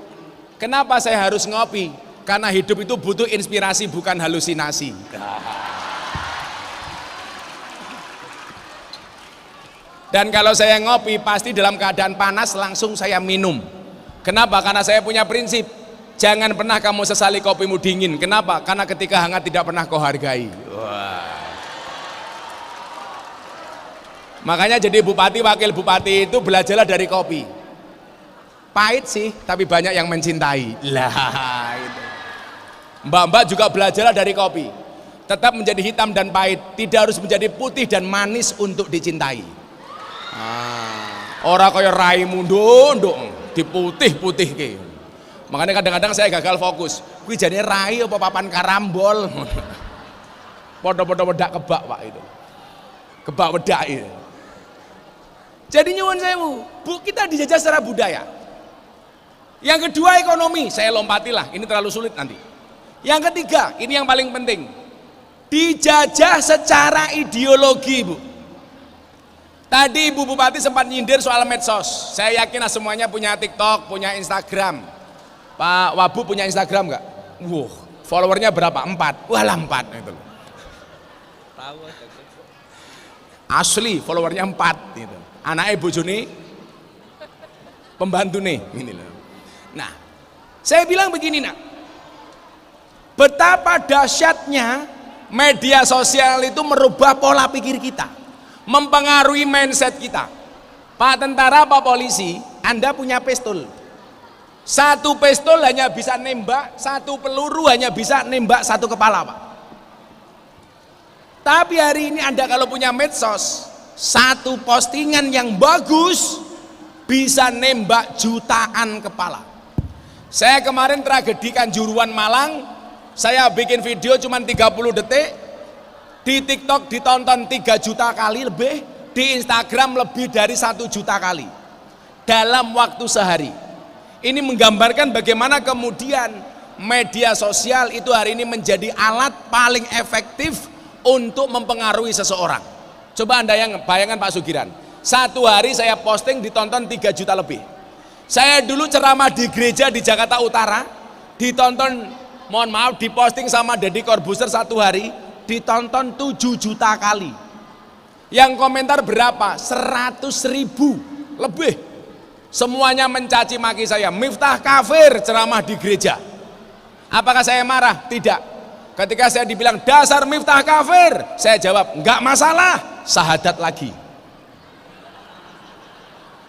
Kenapa saya harus ngopi? Karena hidup itu butuh inspirasi, bukan halusinasi. Dan kalau saya ngopi, pasti dalam keadaan panas langsung saya minum. Kenapa? Karena saya punya prinsip, jangan pernah kamu sesali kopimu dingin. Kenapa? Karena ketika hangat tidak pernah kau hargai. Wah. Makanya jadi bupati, wakil bupati itu belajarlah dari kopi. Pahit sih, tapi banyak yang mencintai. Lah, itu. Mbak-mbak juga belajarlah dari kopi. Tetap menjadi hitam dan pahit, tidak harus menjadi putih dan manis untuk dicintai. Orang kaya raimu nduk diputih-putih ke. Makanya kadang-kadang saya gagal fokus. Kuwi jane rai apa papan karambol. Podo-podo wedak kebak, Pak, itu. Kebak wedak itu. Jadi nyuwun sewu, Bu, kita dijajah secara budaya. Yang kedua ekonomi, saya lompatilah, ini terlalu sulit nanti. Yang ketiga, ini yang paling penting. Dijajah secara ideologi, Bu. Tadi Ibu Bupati sempat nyindir soal medsos. Saya yakin semuanya punya TikTok, punya Instagram. Pak Wabu punya Instagram nggak? Followernya berapa? 4. Walah 4 itu. Asli followernya 4 gitu. Anaknya bojone pembantu nih ini loh. Nah, saya bilang begini, Nak. Betapa dahsyatnya media sosial itu merubah pola pikir kita, mempengaruhi mindset kita. Pak tentara, Pak polisi, Anda punya pistol. Satu pistol hanya bisa nembak, satu peluru hanya bisa nembak satu kepala, Pak. Tapi hari ini Anda kalau punya medsos, satu postingan yang bagus bisa nembak jutaan kepala. Saya kemarin tragedi Kanjuruhan Malang, saya bikin video cuma 30 detik, di TikTok ditonton 3 juta kali lebih, di Instagram lebih dari 1 juta kali dalam waktu sehari. Ini menggambarkan bagaimana kemudian media sosial itu hari ini menjadi alat paling efektif untuk mempengaruhi seseorang. Coba Anda yang bayangkan Pak Sugiran, satu hari saya posting ditonton 3 juta lebih. Saya dulu ceramah di gereja di Jakarta Utara, ditonton, mohon maaf, diposting sama Deddy Corbuzier satu hari, ditonton 7 juta kali. Yang komentar berapa? 100.000 lebih. Semuanya mencaci maki saya, Miftah kafir ceramah di gereja. Apakah saya marah? Tidak. Ketika saya dibilang dasar Miftah kafir, saya jawab enggak masalah, syahadat lagi.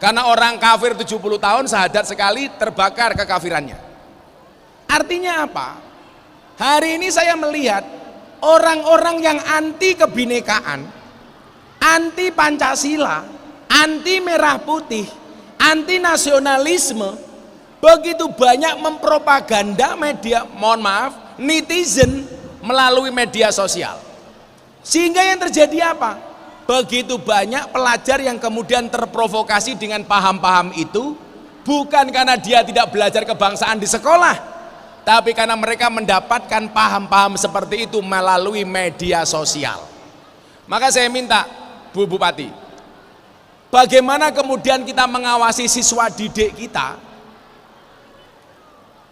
Karena orang kafir 70 tahun syahadat sekali terbakar kekafirannya. Artinya apa? Hari ini saya melihat orang-orang yang anti kebinekaan, anti Pancasila, anti merah putih, anti nasionalisme, begitu banyak mempropaganda media, mohon maaf, netizen melalui media sosial. Sehingga yang terjadi apa? Begitu banyak pelajar yang kemudian terprovokasi dengan paham-paham itu, bukan karena dia tidak belajar kebangsaan di sekolah, tapi karena mereka mendapatkan paham-paham seperti itu melalui media sosial. Maka saya minta Bu Bupati, bagaimana kemudian kita mengawasi siswa didik kita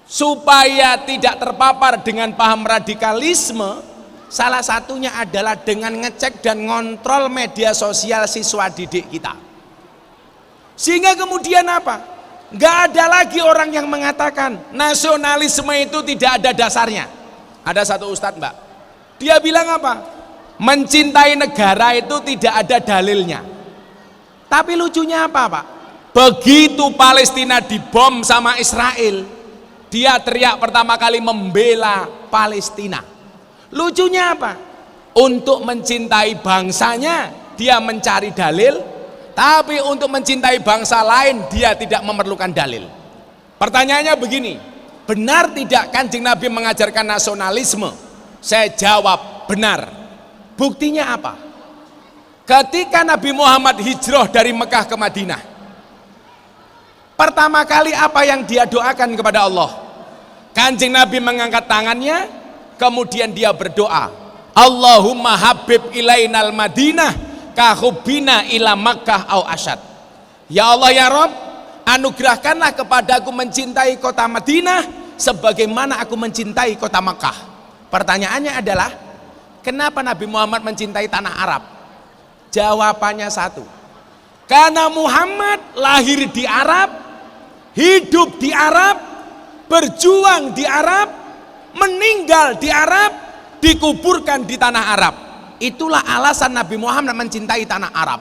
supaya tidak terpapar dengan paham radikalisme. Salah satunya adalah dengan ngecek dan ngontrol media sosial siswa didik kita. Sehingga kemudian apa? Nggak ada lagi orang yang mengatakan nasionalisme itu tidak ada dasarnya. Ada satu ustadz, Mbak, dia bilang apa? Mencintai negara itu tidak ada dalilnya. Tapi lucunya apa, Pak? Begitu Palestina dibom sama Israel, dia teriak pertama kali membela Palestina. Lucunya apa? Untuk mencintai bangsanya dia mencari dalil, tapi untuk mencintai bangsa lain dia tidak memerlukan dalil. Pertanyaannya begini, benar tidak Kanjeng Nabi mengajarkan nasionalisme? Saya jawab benar. Buktinya apa? Ketika Nabi Muhammad hijrah dari Mekah ke Madinah, pertama kali apa yang dia doakan kepada Allah? Kanjeng Nabi mengangkat tangannya, kemudian dia berdoa, Allahumma habib ilainal madinah kahubina ila Makkah au asyad. Ya Allah ya Rob, anugerahkanlah kepadaku mencintai kota Madinah sebagaimana aku mencintai kota Makkah. Pertanyaannya adalah, kenapa Nabi Muhammad mencintai tanah Arab? Jawabannya satu, karena Muhammad lahir di Arab, hidup di Arab, berjuang di Arab, meninggal di Arab, dikuburkan di tanah Arab. Itulah alasan Nabi Muhammad mencintai tanah Arab.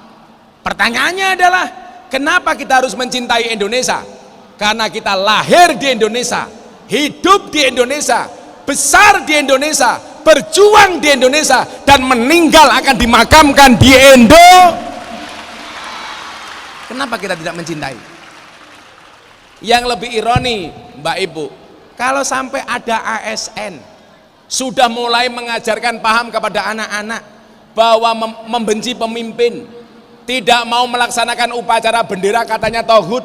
Pertanyaannya adalah, kenapa kita harus mencintai Indonesia? Karena kita lahir di Indonesia, hidup di Indonesia, besar di Indonesia, berjuang di Indonesia, dan meninggal akan dimakamkan di Indo. Kenapa kita tidak mencintai? Yang lebih ironi, Mbak Ibu, kalau sampai ada ASN sudah mulai mengajarkan paham kepada anak-anak bahwa membenci pemimpin, tidak mau melaksanakan upacara bendera katanya tauhid,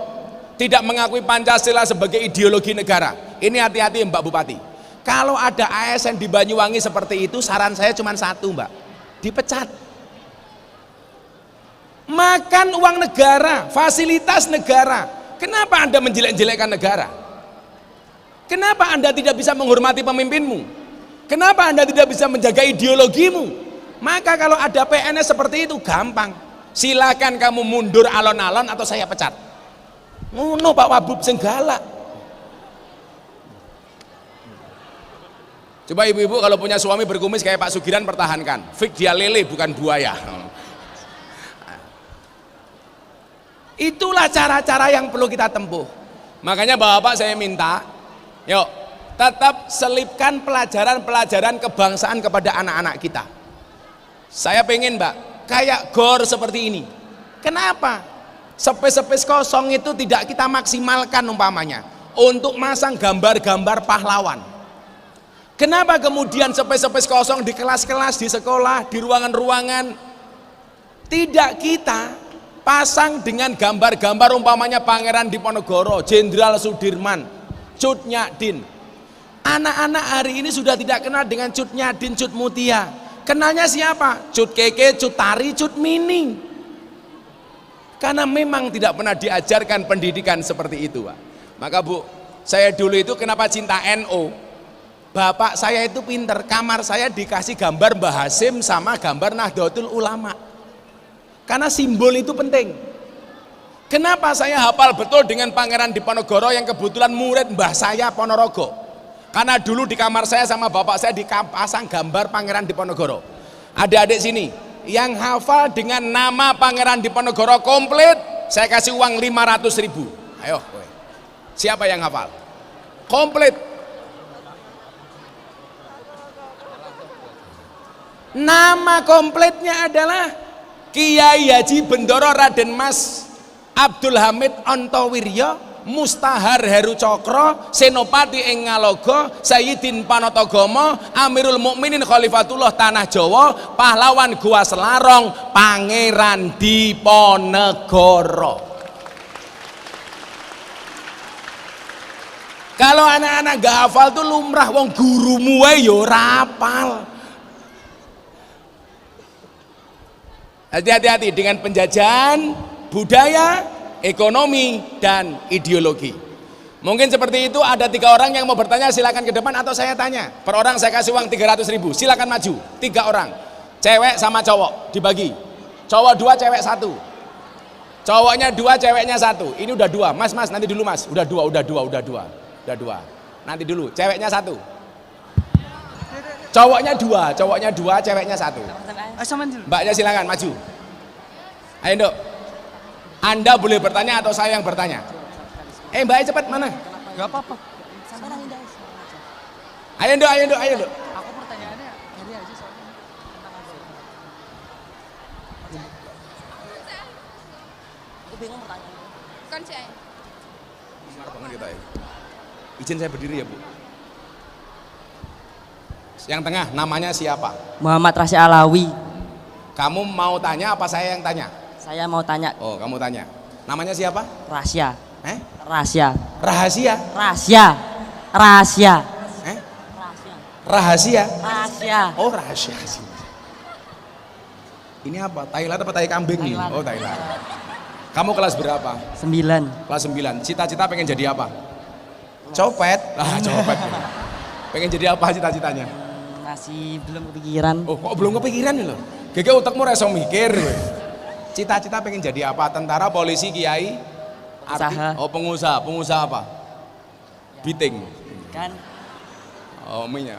tidak mengakui Pancasila sebagai ideologi negara. Ini hati-hati Mbak Bupati. Kalau ada ASN di Banyuwangi seperti itu, saran saya cuma satu Mbak, dipecat. Makan uang negara, fasilitas negara. Kenapa Anda menjelek-jelekkan negara? Kenapa Anda tidak bisa menghormati pemimpinmu? Kenapa Anda tidak bisa menjaga ideologimu? Maka kalau ada PNS seperti itu gampang, silakan kamu mundur alon-alon atau saya pecat. Ngono Pak Wabub Senggala. Coba ibu-ibu kalau punya suami berkumis kayak Pak Sugiran, pertahankan. Fik dia lele bukan buaya. Itulah cara-cara yang perlu kita tempuh. Makanya Bapak saya minta, yuk tetap selipkan pelajaran-pelajaran kebangsaan kepada anak-anak kita. Saya pengen Mbak, kayak gor seperti ini. Kenapa? Space-space kosong itu tidak kita maksimalkan umpamanya untuk masang gambar-gambar pahlawan. Kenapa kemudian space-space kosong di kelas-kelas, di sekolah, di ruangan-ruangan tidak kita pasang dengan gambar-gambar umpamanya Pangeran Diponegoro, Jenderal Sudirman, Cut Nyak Din. Anak-anak hari ini sudah tidak kenal dengan Cut Nyak Din, Cut Mutia. Kenalnya siapa? Cut Keke, Cut Tari, Cut Mini. Karena memang tidak pernah diajarkan pendidikan seperti itu, Pak. Maka Bu, saya dulu itu kenapa cinta NU? Bapak saya itu pinter, kamar saya dikasih gambar Mbah Hasim sama gambar Nahdlatul Ulama. Karena simbol itu penting. Kenapa saya hafal betul dengan Pangeran Diponegoro yang kebetulan murid Mbah saya Ponorogo? Karena dulu di kamar saya sama bapak saya dipasang gambar Pangeran Diponegoro. Adik-adik sini yang hafal dengan nama Pangeran Diponegoro komplit, saya kasih uang 500.000. Ayo, siapa yang hafal? Komplit. Nama komplitnya adalah Kiai Haji Bendoro Raden Mas Abdul Hamid Ontowiryo Mustahar Heru Cokro Senopati ing Ngalogo Sayyidin Panatagomo Amirul Mukminin Khalifatullah Tanah Jawa Pahlawan Gua Selarong Pangeran Diponegoro. Kalau anak-anak gak hafal tuh lumrah, wong gurumu wae yo ora hafal. Hati-hati dengan penjajahan budaya, ekonomi, dan ideologi. Mungkin seperti itu. Ada 3 orang yang mau bertanya, silakan ke depan atau saya tanya. Per orang saya kasih uang 300.000. Silakan maju. 3 orang, cewek sama cowok dibagi. Cowok 2, cewek 1. Cowoknya 2, ceweknya 1. Ini udah 2. Mas nanti dulu mas. Udah 2. Nanti dulu. Ceweknya 1. Cowoknya 2, ceweknya 1. Mbaknya silakan maju. Ayo Nduk. Anda boleh bertanya atau saya yang bertanya? Mbaknya cepat mana? Gak apa-apa. Ayo Nduk. Aku pertanyaannya dari aja soalnya. Aku bingung pertanyaannya. Konsen. Izin saya berdiri ya Bu. Yang tengah namanya siapa? Muhammad Rasya Alawi. Kamu mau tanya apa saya yang tanya? Saya mau tanya. Oh, kamu tanya. Namanya siapa? Rasya. Rahasia? Rahasia. Eh? Rahasia. Rahasia. Rahasia. Oh rahasia sih. Ini apa? Thailand apa tai kambing nih? Thailand. Oh Thailand. Kamu kelas berapa? 9. Kelas 9. Cita-cita pengen jadi apa? Copet. Ah copet. Pengen jadi apa cita-citanya? Masih belum kepikiran. Oh kok belum kepikiran nih loh? Gege utekmu reso mikir. Cita-cita pengen jadi apa? Tentara, polisi, kiai? Usaha. Oh pengusaha. Pengusaha apa? Biting. Kan Oh minyak.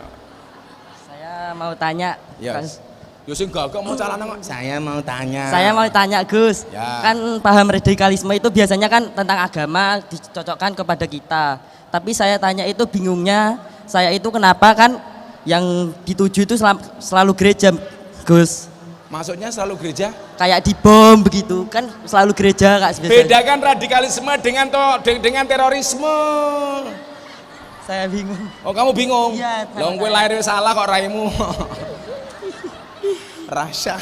saya mau tanya. Yes. Yo sing gagak mau calana kok. Saya mau tanya. Saya mau tanya Gus, Ya. kan paham radikalisme itu biasanya kan tentang agama dicocokkan kepada kita. Tapi saya tanya itu bingungnya, saya itu kenapa kan yang dituju itu selalu gereja, Gus. Maksudnya selalu gereja? Kayak dibom begitu, kan selalu gereja Kak. biasanya. Bedakan radikalisme dengan terorisme. Saya bingung. Oh kamu bingung? Iya, Loh gue lahir salah kok raimu. Rasya.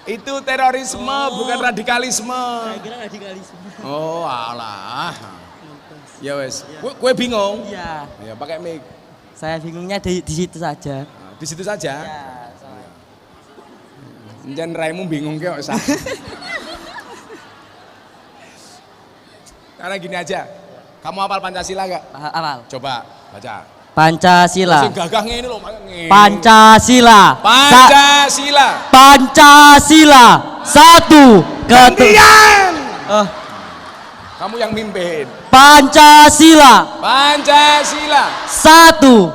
Itu terorisme bukan radikalisme. Saya kira radikalisme. Oh alah. Ya wes. Gue bingung. Iya. Ya pakai mic. Saya bingungnya di situ saja. Nah, di situ saja. Ya, soalnya. Jangan raimu bingung kok sah. Karena gini aja. Kamu hafal Pancasila gak? Awal. Coba baca. Pancasila. Sing gagahnya ini loh, makanya. Pancasila. Pancasila. Pancasila. Satu. Gantian. Oh. Kamu yang mimpin. Pancasila. Pancasila. Satu.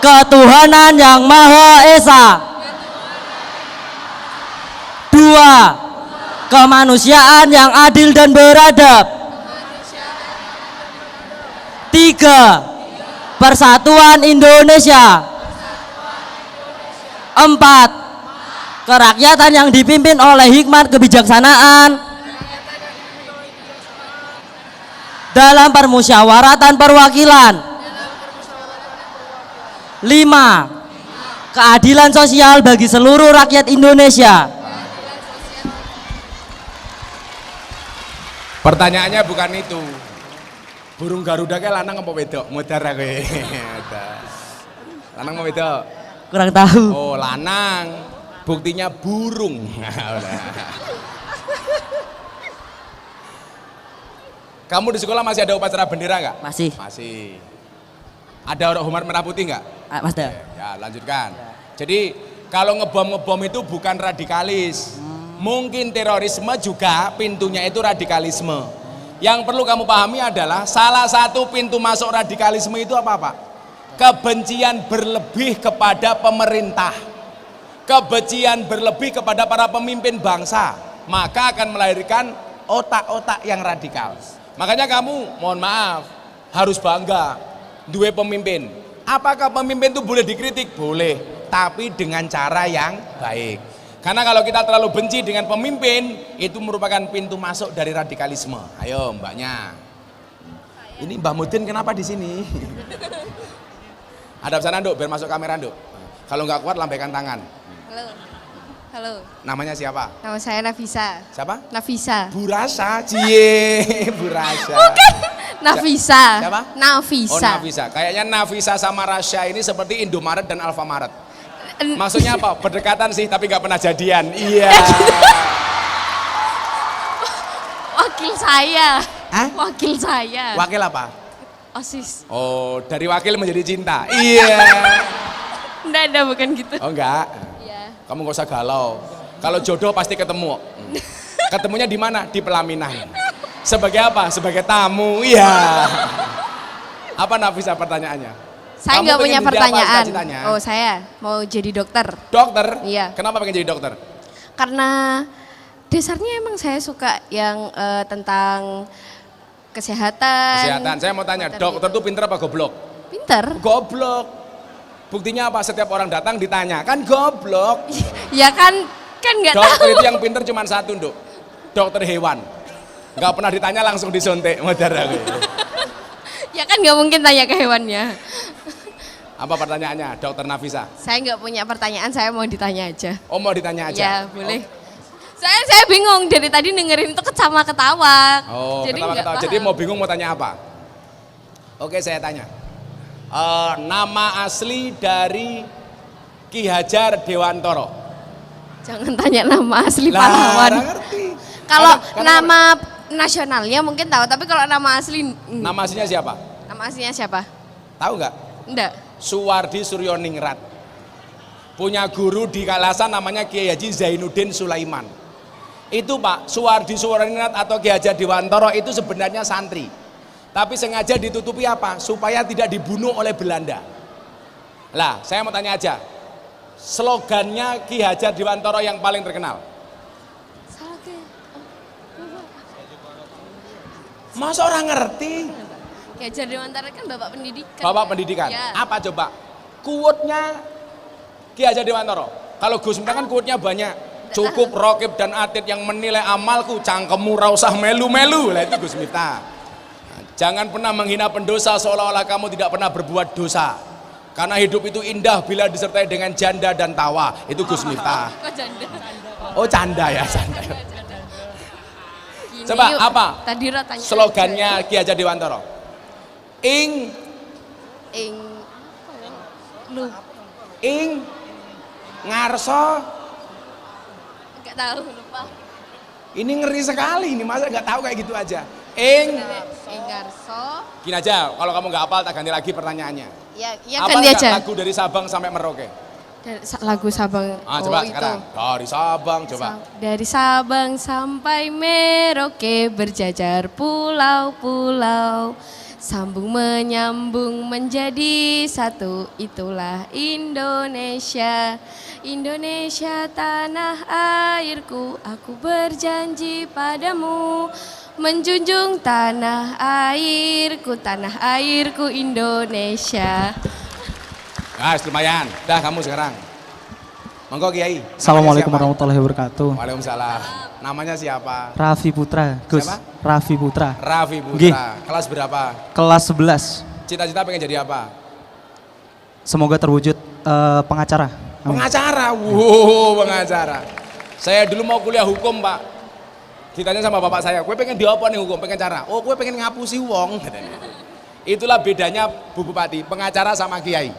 Ketuhanan yang Maha Esa. Dua. Kemanusiaan yang adil dan beradab. Tiga. Persatuan Indonesia. Empat. Kerakyatan yang dipimpin oleh hikmat kebijaksanaan dalam permusyawaratan perwakilan. Lima. Keadilan sosial bagi seluruh rakyat Indonesia. Pertanyaannya bukan itu. Burung Garuda kayak lanang apa wedok? Modar aku. Lanang apa wedok? Kurang tahu. Oh lanang. Buktinya burung. Kamu di sekolah masih ada upacara bendera nggak? Masih. Masih. Ada hormat merah putih nggak? Mas Da. Ya lanjutkan. Jadi kalau ngebom itu bukan radikalis. Mungkin terorisme juga pintunya itu radikalisme. Yang perlu kamu pahami adalah salah satu pintu masuk radikalisme itu apa Pak? Kebencian berlebih kepada pemerintah. Kebencian berlebih kepada para pemimpin bangsa. Maka akan melahirkan otak-otak yang radikal. Makanya kamu mohon maaf harus bangga dua pemimpin. Apakah pemimpin itu boleh dikritik? Boleh, tapi dengan cara yang baik. Karena kalau kita terlalu benci dengan pemimpin, itu merupakan pintu masuk dari radikalisme. Ayo mbaknya. Ini Mbak Mudin kenapa di sini? Hadap sana Nduk, biar masuk kamera Nduk. Kalau nggak kuat lambaikan tangan. Halo. Halo. Namanya siapa? Nama saya Nafisa. Siapa? Nafisa. Burasa, cie, Burasa. Nafisa. Siapa? Nafisa. Oh Nafisa. Kayaknya Nafisa sama Rasya ini seperti Indomaret dan Alfamaret. Maksudnya apa? Berdekatan sih tapi nggak pernah jadian. Iya. Wakil saya. Hah? Wakil saya. Wakil apa? OSIS. Oh, dari wakil menjadi cinta. Iya. Enggak ada, bukan gitu. Oh enggak. Iya. Kamu nggak usah galau. Kalau jodoh pasti ketemu. Ketemunya di mana? Di pelaminan. Sebagai apa? Sebagai tamu. Iya. Apa Nafisa pertanyaannya? Saya Kamu nggak pengen punya jadi apa pertanyaan. cita-citanya? Oh, saya mau jadi dokter. Dokter? Iya. Kenapa pengen jadi dokter? Karena dasarnya emang saya suka yang tentang kesehatan. Kesehatan. Saya mau tanya, dokter gitu. tuh pinter apa goblok? Pinter. Goblok. Buktinya apa? Setiap orang datang ditanya, kan goblok. Ya kan nggak tahu. Dokter itu yang pinter cuma satu, Nduk. Dokter hewan. Nggak pernah ditanya langsung disuntik. Modar aku. Ya kan nggak mungkin tanya ke hewannya. Apa pertanyaannya, Dokter Nafisa? Saya nggak punya pertanyaan, saya mau ditanya aja. Oh mau ditanya aja? Ya boleh. Saya bingung dari tadi dengerin itu sama ketawa. Oh jadi ketawa-ketawa. nggak Jadi paham. mau bingung mau tanya apa? Oke saya tanya. Nama asli dari Ki Hajar Dewantara. Jangan tanya nama asli Lah, pahlawan. ora ngerti. Kalau Karena- nama nasionalnya mungkin tahu, tapi kalau nama asli Nama aslinya siapa? nama aslinya siapa? Tahu nggak? Enggak. Suwardi Suryoningrat. Punya guru di Kalasan namanya Kiai Haji Zainuddin Sulaiman. Itu Pak, Suwardi Suryoningrat atau Ki Hajar Dewantara itu sebenarnya santri. Tapi sengaja ditutupi apa? Supaya tidak dibunuh oleh Belanda. Lah, saya mau tanya aja. Slogannya Ki Hajar Dewantara yang paling terkenal. Salah ke. Masa orang ngerti? Ki Hajar Dewantara kan Bapak Pendidikan. Bapak Pendidikan. Ya. Apa coba? Quote-nya Ki Hajar Dewantara. Kalau Gus Miftah kan quote-nya banyak. Cukup rokib dan atid yang menilai amalku, cangkemmu ra usah melu-melu. Lah itu Gus Miftah. Jangan pernah menghina pendosa seolah-olah kamu tidak pernah berbuat dosa. Karena hidup itu indah bila disertai dengan janda dan tawa. Itu Gus Miftah. Kok janda? Oh canda ya, canda. Gini, Coba yuk. apa? Tadi Ra tanya. Slogannya Ki Hajar Dewantara. Ing apa ya? Lu ing ngarso. enggak tahu, lupa. Ini ngeri sekali ini, masa nggak tahu kayak gitu aja. Ing Garso. gini aja, kalau kamu nggak hafal tak ganti lagi pertanyaannya. Ya, ya Hafal ganti nggak aja. lagu dari Sabang sampai Merauke? Lagu Sabang. Coba itu. sekarang. Dari Sabang coba. Dari Sabang sampai Merauke berjajar pulau-pulau, sambung menyambung menjadi satu, itulah Indonesia. Indonesia tanah airku, aku berjanji padamu menjunjung tanah airku Indonesia. Guys, lumayan. Dah kamu sekarang. Monggo Kiai. Namanya Assalamualaikum siapa? warahmatullahi wabarakatuh. Waalaikumsalam. Namanya siapa? Raffi Putra, Gus. Siapa? Raffi Putra. Raffi Nggih. Putra. Kelas berapa? Kelas 11. Cita-cita pengen jadi apa? Semoga terwujud pengacara. Amin. Pengacara. Wow, pengacara. Saya dulu mau kuliah hukum, Pak. Ditanya sama bapak saya, "Kowe pengen di apa nih hukum? Pengen cara?" "Oh, kowe pengen ngapusi wong." katanya. Itulah bedanya Bu Bupati, pengacara sama kiai.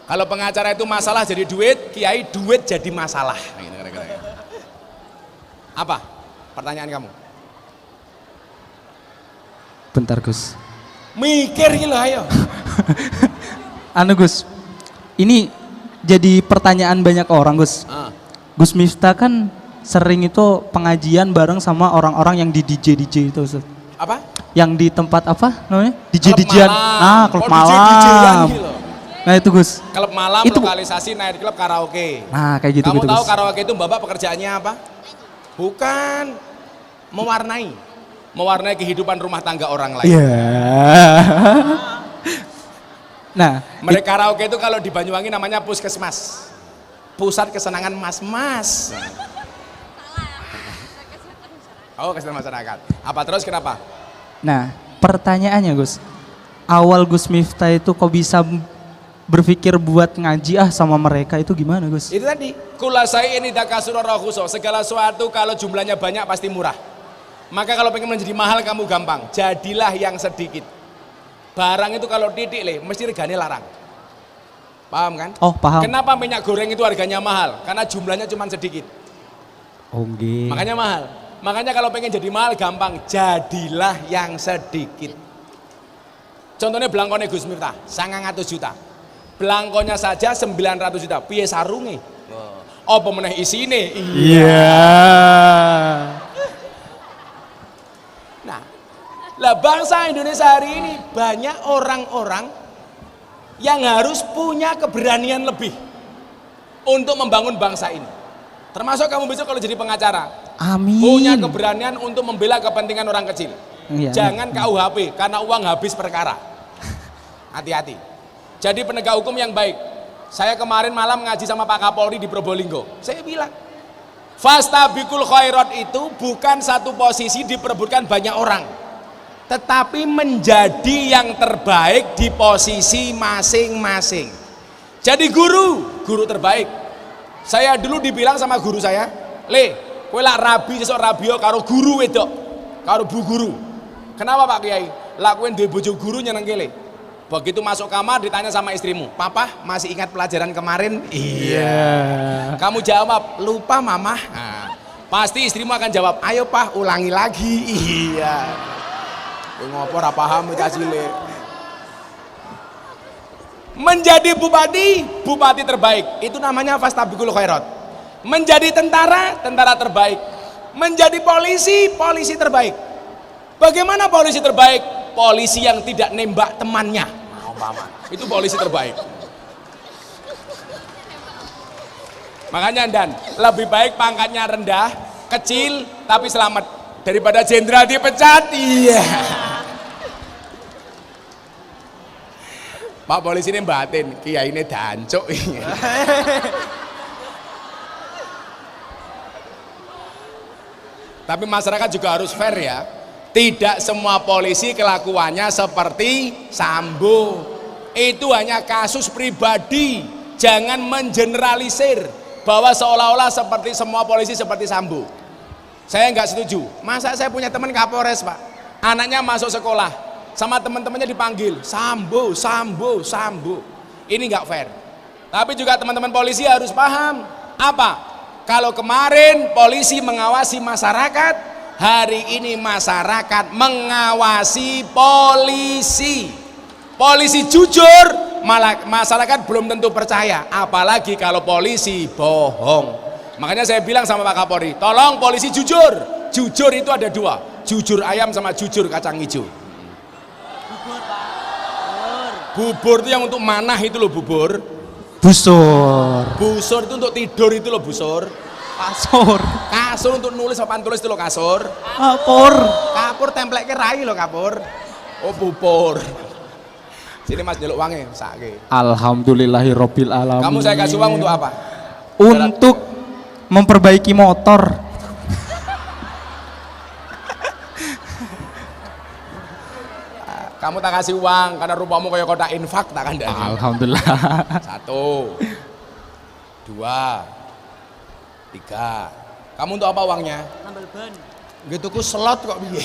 Kalau pengacara itu masalah jadi duit, kiai duit jadi masalah. Gitu, kira-kira. Apa pertanyaan kamu? Bentar, Gus. Mikir gitu ayo. Anu, Gus. Ini jadi pertanyaan banyak orang, Gus. Ah, Gus Miftah kan sering itu pengajian bareng sama orang-orang yang di DJ itu, Ustaz. apa? Yang di tempat apa namanya? Klub DJ-DJ-an. malam. Nah, klub Oh, malam. DJ-DJ-an gitu. Nah, itu, Gus. Klub malam, Itu- lokalisasi night club karaoke. Nah, kayak gitu Kamu gitu, tahu Gus. karaoke itu Bapak pekerjaannya apa? Bukan mewarnai. Mewarnai kehidupan rumah tangga orang lain. Iya. Nah, Mereka karaoke itu kalau di Banyuwangi namanya puskesmas. Pusat kesenangan mas-mas. Oh, kesehatan masyarakat. Apa terus kenapa? Nah, pertanyaannya Gus, awal Gus Miftah itu kok bisa berpikir buat ngaji sama mereka itu gimana Gus? Itu tadi. Kulasai ini dakasuro rohuso. Segala sesuatu kalau jumlahnya banyak pasti murah. Maka kalau pengen menjadi mahal kamu gampang. Jadilah yang sedikit. Barang itu kalau titik mesti regane larang. Paham kan? Oh, paham. Kenapa minyak goreng itu harganya mahal? Karena jumlahnya cuma sedikit. Oh, nggih. Makanya mahal. Makanya kalau pengen jadi mahal gampang, jadilah yang sedikit. Contohnya belangkone Gus Miftah, 900 juta. Belangkonya saja 900 juta. Piye sarunge? Apa meneh isine? Iya. Nah, lah bangsa Indonesia hari ini banyak orang-orang yang harus punya keberanian lebih untuk membangun bangsa ini. Termasuk kamu besok kalau jadi pengacara, Amin. punya keberanian untuk membela kepentingan orang kecil. Iya, Jangan KUHP karena uang habis perkara. Hati-hati. Jadi penegak hukum yang baik. Saya kemarin malam ngaji sama Pak Kapolri di Probolinggo. Saya bilang, fastabikul khairat itu bukan satu posisi diperebutkan banyak orang, tetapi menjadi yang terbaik di posisi masing-masing. Jadi guru terbaik. Saya dulu dibilang sama guru saya, "Le, kowe lak rabi sesuk rabio karo guru wedok, karo bu guru." Kenapa Pak Kiai? Lah kowe duwe bojo guru nyeneng kele. Begitu masuk kamar ditanya sama istrimu, "Papa, masih ingat pelajaran kemarin?" Iya. Kamu jawab, "Lupa mama." Nah, pasti istrimu akan jawab, "Ayo Pak, ulangi lagi." Iya. Ngopo ora paham bocah cilik. Menjadi bupati terbaik, itu namanya fastabiqul khairat. Menjadi tentara terbaik. Menjadi polisi terbaik. Bagaimana polisi terbaik? Polisi yang tidak nembak temannya. Itu polisi terbaik. Makanya Dan, lebih baik pangkatnya rendah, kecil, tapi selamat daripada jenderal dipecat. Iya. Pak polisi ini batin, kiai ini dancuk. Tapi masyarakat juga harus fair ya. Tidak semua polisi kelakuannya seperti Sambo. Itu hanya kasus pribadi. Jangan mengeneralisir bahwa seolah-olah seperti semua polisi seperti Sambo. Saya nggak setuju. Masa saya punya teman Kapolres Pak, anaknya masuk sekolah, sama teman-temannya dipanggil Sambo. Ini nggak fair. Tapi juga teman-teman polisi harus paham apa? Kalau kemarin polisi mengawasi masyarakat, hari ini masyarakat mengawasi polisi. Polisi jujur, malah masyarakat belum tentu percaya, apalagi kalau polisi bohong. Makanya saya bilang sama Pak Kapolri, tolong polisi jujur. Jujur itu ada dua, jujur ayam sama jujur kacang hijau. Bubur itu yang untuk manah itu loh bubur. Busur. Busur itu untuk tidur itu loh busur. Kasur. Kasur untuk nulis papan tulis itu loh kasur. Kapur. Kapur template rai loh kapur. Oh bubur. Sini Mas jaluk uangnya sakit. Alhamdulillahirobbil alamin. Kamu saya kasih uang untuk apa? Untuk memperbaiki motor. Kamu tak kasih uang karena rupamu kayak kotak infak tak kandani. Alhamdulillah. 1, 2, 3. Kamu untuk apa uangnya? Tambal ban. Gitu ku slot kok piye?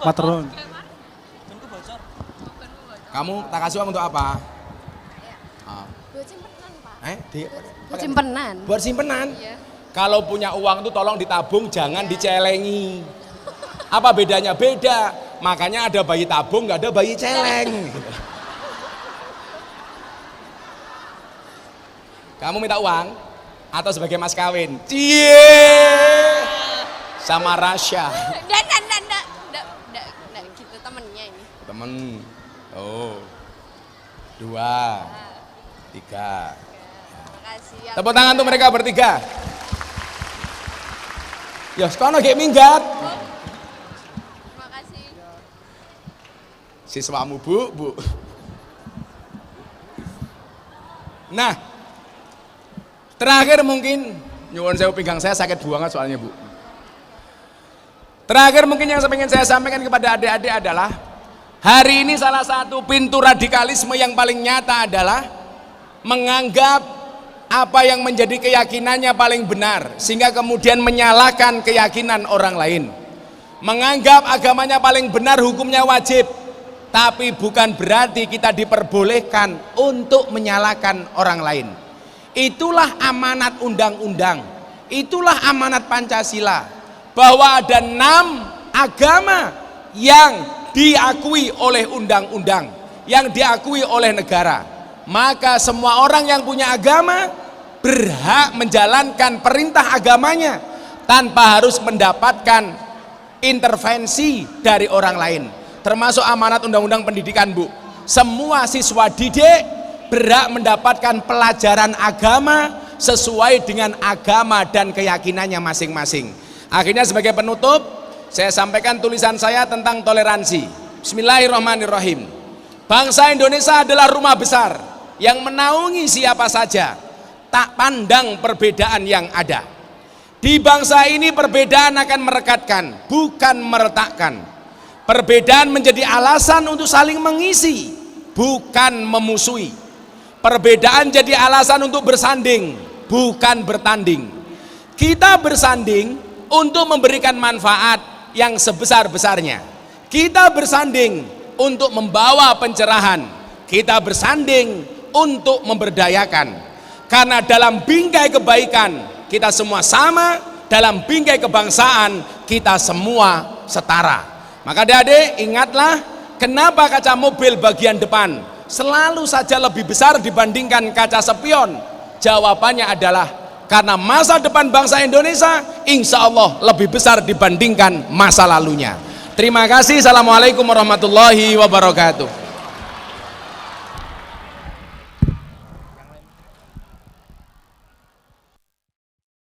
Matron. Kamu tak kasih uang untuk apa? Buat simpenan, Pak. Buat Simpenan. Buat simpenan. Iya. Kalau punya uang itu tolong ditabung, jangan dicelengi. Apa bedanya? Beda. Makanya ada bayi tabung, nggak ada bayi celeng. Kamu minta uang atau sebagai mas kawin? Cie, sama Rasya. Nggak gitu temennya ini. Temen. Oh, 2, 3. Makasih ya. Tepuk tangan untuk mereka bertiga. Ya, sekolah kayak minggat. Makasih. Siswamu bu. Nah, terakhir mungkin nyuwun sewu pinggang saya sakit banget soalnya bu. Terakhir mungkin yang ingin saya sampaikan kepada adik-adik adalah hari ini salah satu pintu radikalisme yang paling nyata adalah menganggap apa yang menjadi keyakinannya paling benar sehingga kemudian menyalahkan keyakinan orang lain. Menganggap agamanya paling benar, hukumnya wajib, tapi bukan berarti kita diperbolehkan untuk menyalahkan orang lain. Itulah amanat undang-undang, itulah amanat Pancasila, bahwa ada 6 agama yang diakui oleh undang-undang, yang diakui oleh negara. Maka semua orang yang punya agama berhak menjalankan perintah agamanya tanpa harus mendapatkan intervensi dari orang lain. Termasuk amanat undang-undang pendidikan bu, semua siswa didik berhak mendapatkan pelajaran agama sesuai dengan agama dan keyakinannya masing-masing. Akhirnya sebagai penutup saya sampaikan tulisan saya tentang toleransi. Bismillahirrahmanirrahim. Bangsa Indonesia adalah rumah besar yang menaungi siapa saja, tak pandang perbedaan yang ada. Di bangsa ini perbedaan akan merekatkan, bukan meretakkan. Perbedaan menjadi alasan untuk saling mengisi, bukan memusuhi. Perbedaan jadi alasan untuk bersanding, bukan bertanding. Kita bersanding untuk memberikan manfaat yang sebesar-besarnya. Kita bersanding untuk membawa pencerahan, kita bersanding untuk memberdayakan. Karena dalam bingkai kebaikan kita semua sama, dalam bingkai kebangsaan kita semua setara. Maka adik-adik ingatlah, kenapa kaca mobil bagian depan selalu saja lebih besar dibandingkan kaca spion? Jawabannya adalah karena masa depan bangsa Indonesia insya Allah lebih besar dibandingkan masa lalunya. Terima kasih. Assalamualaikum warahmatullahi wabarakatuh.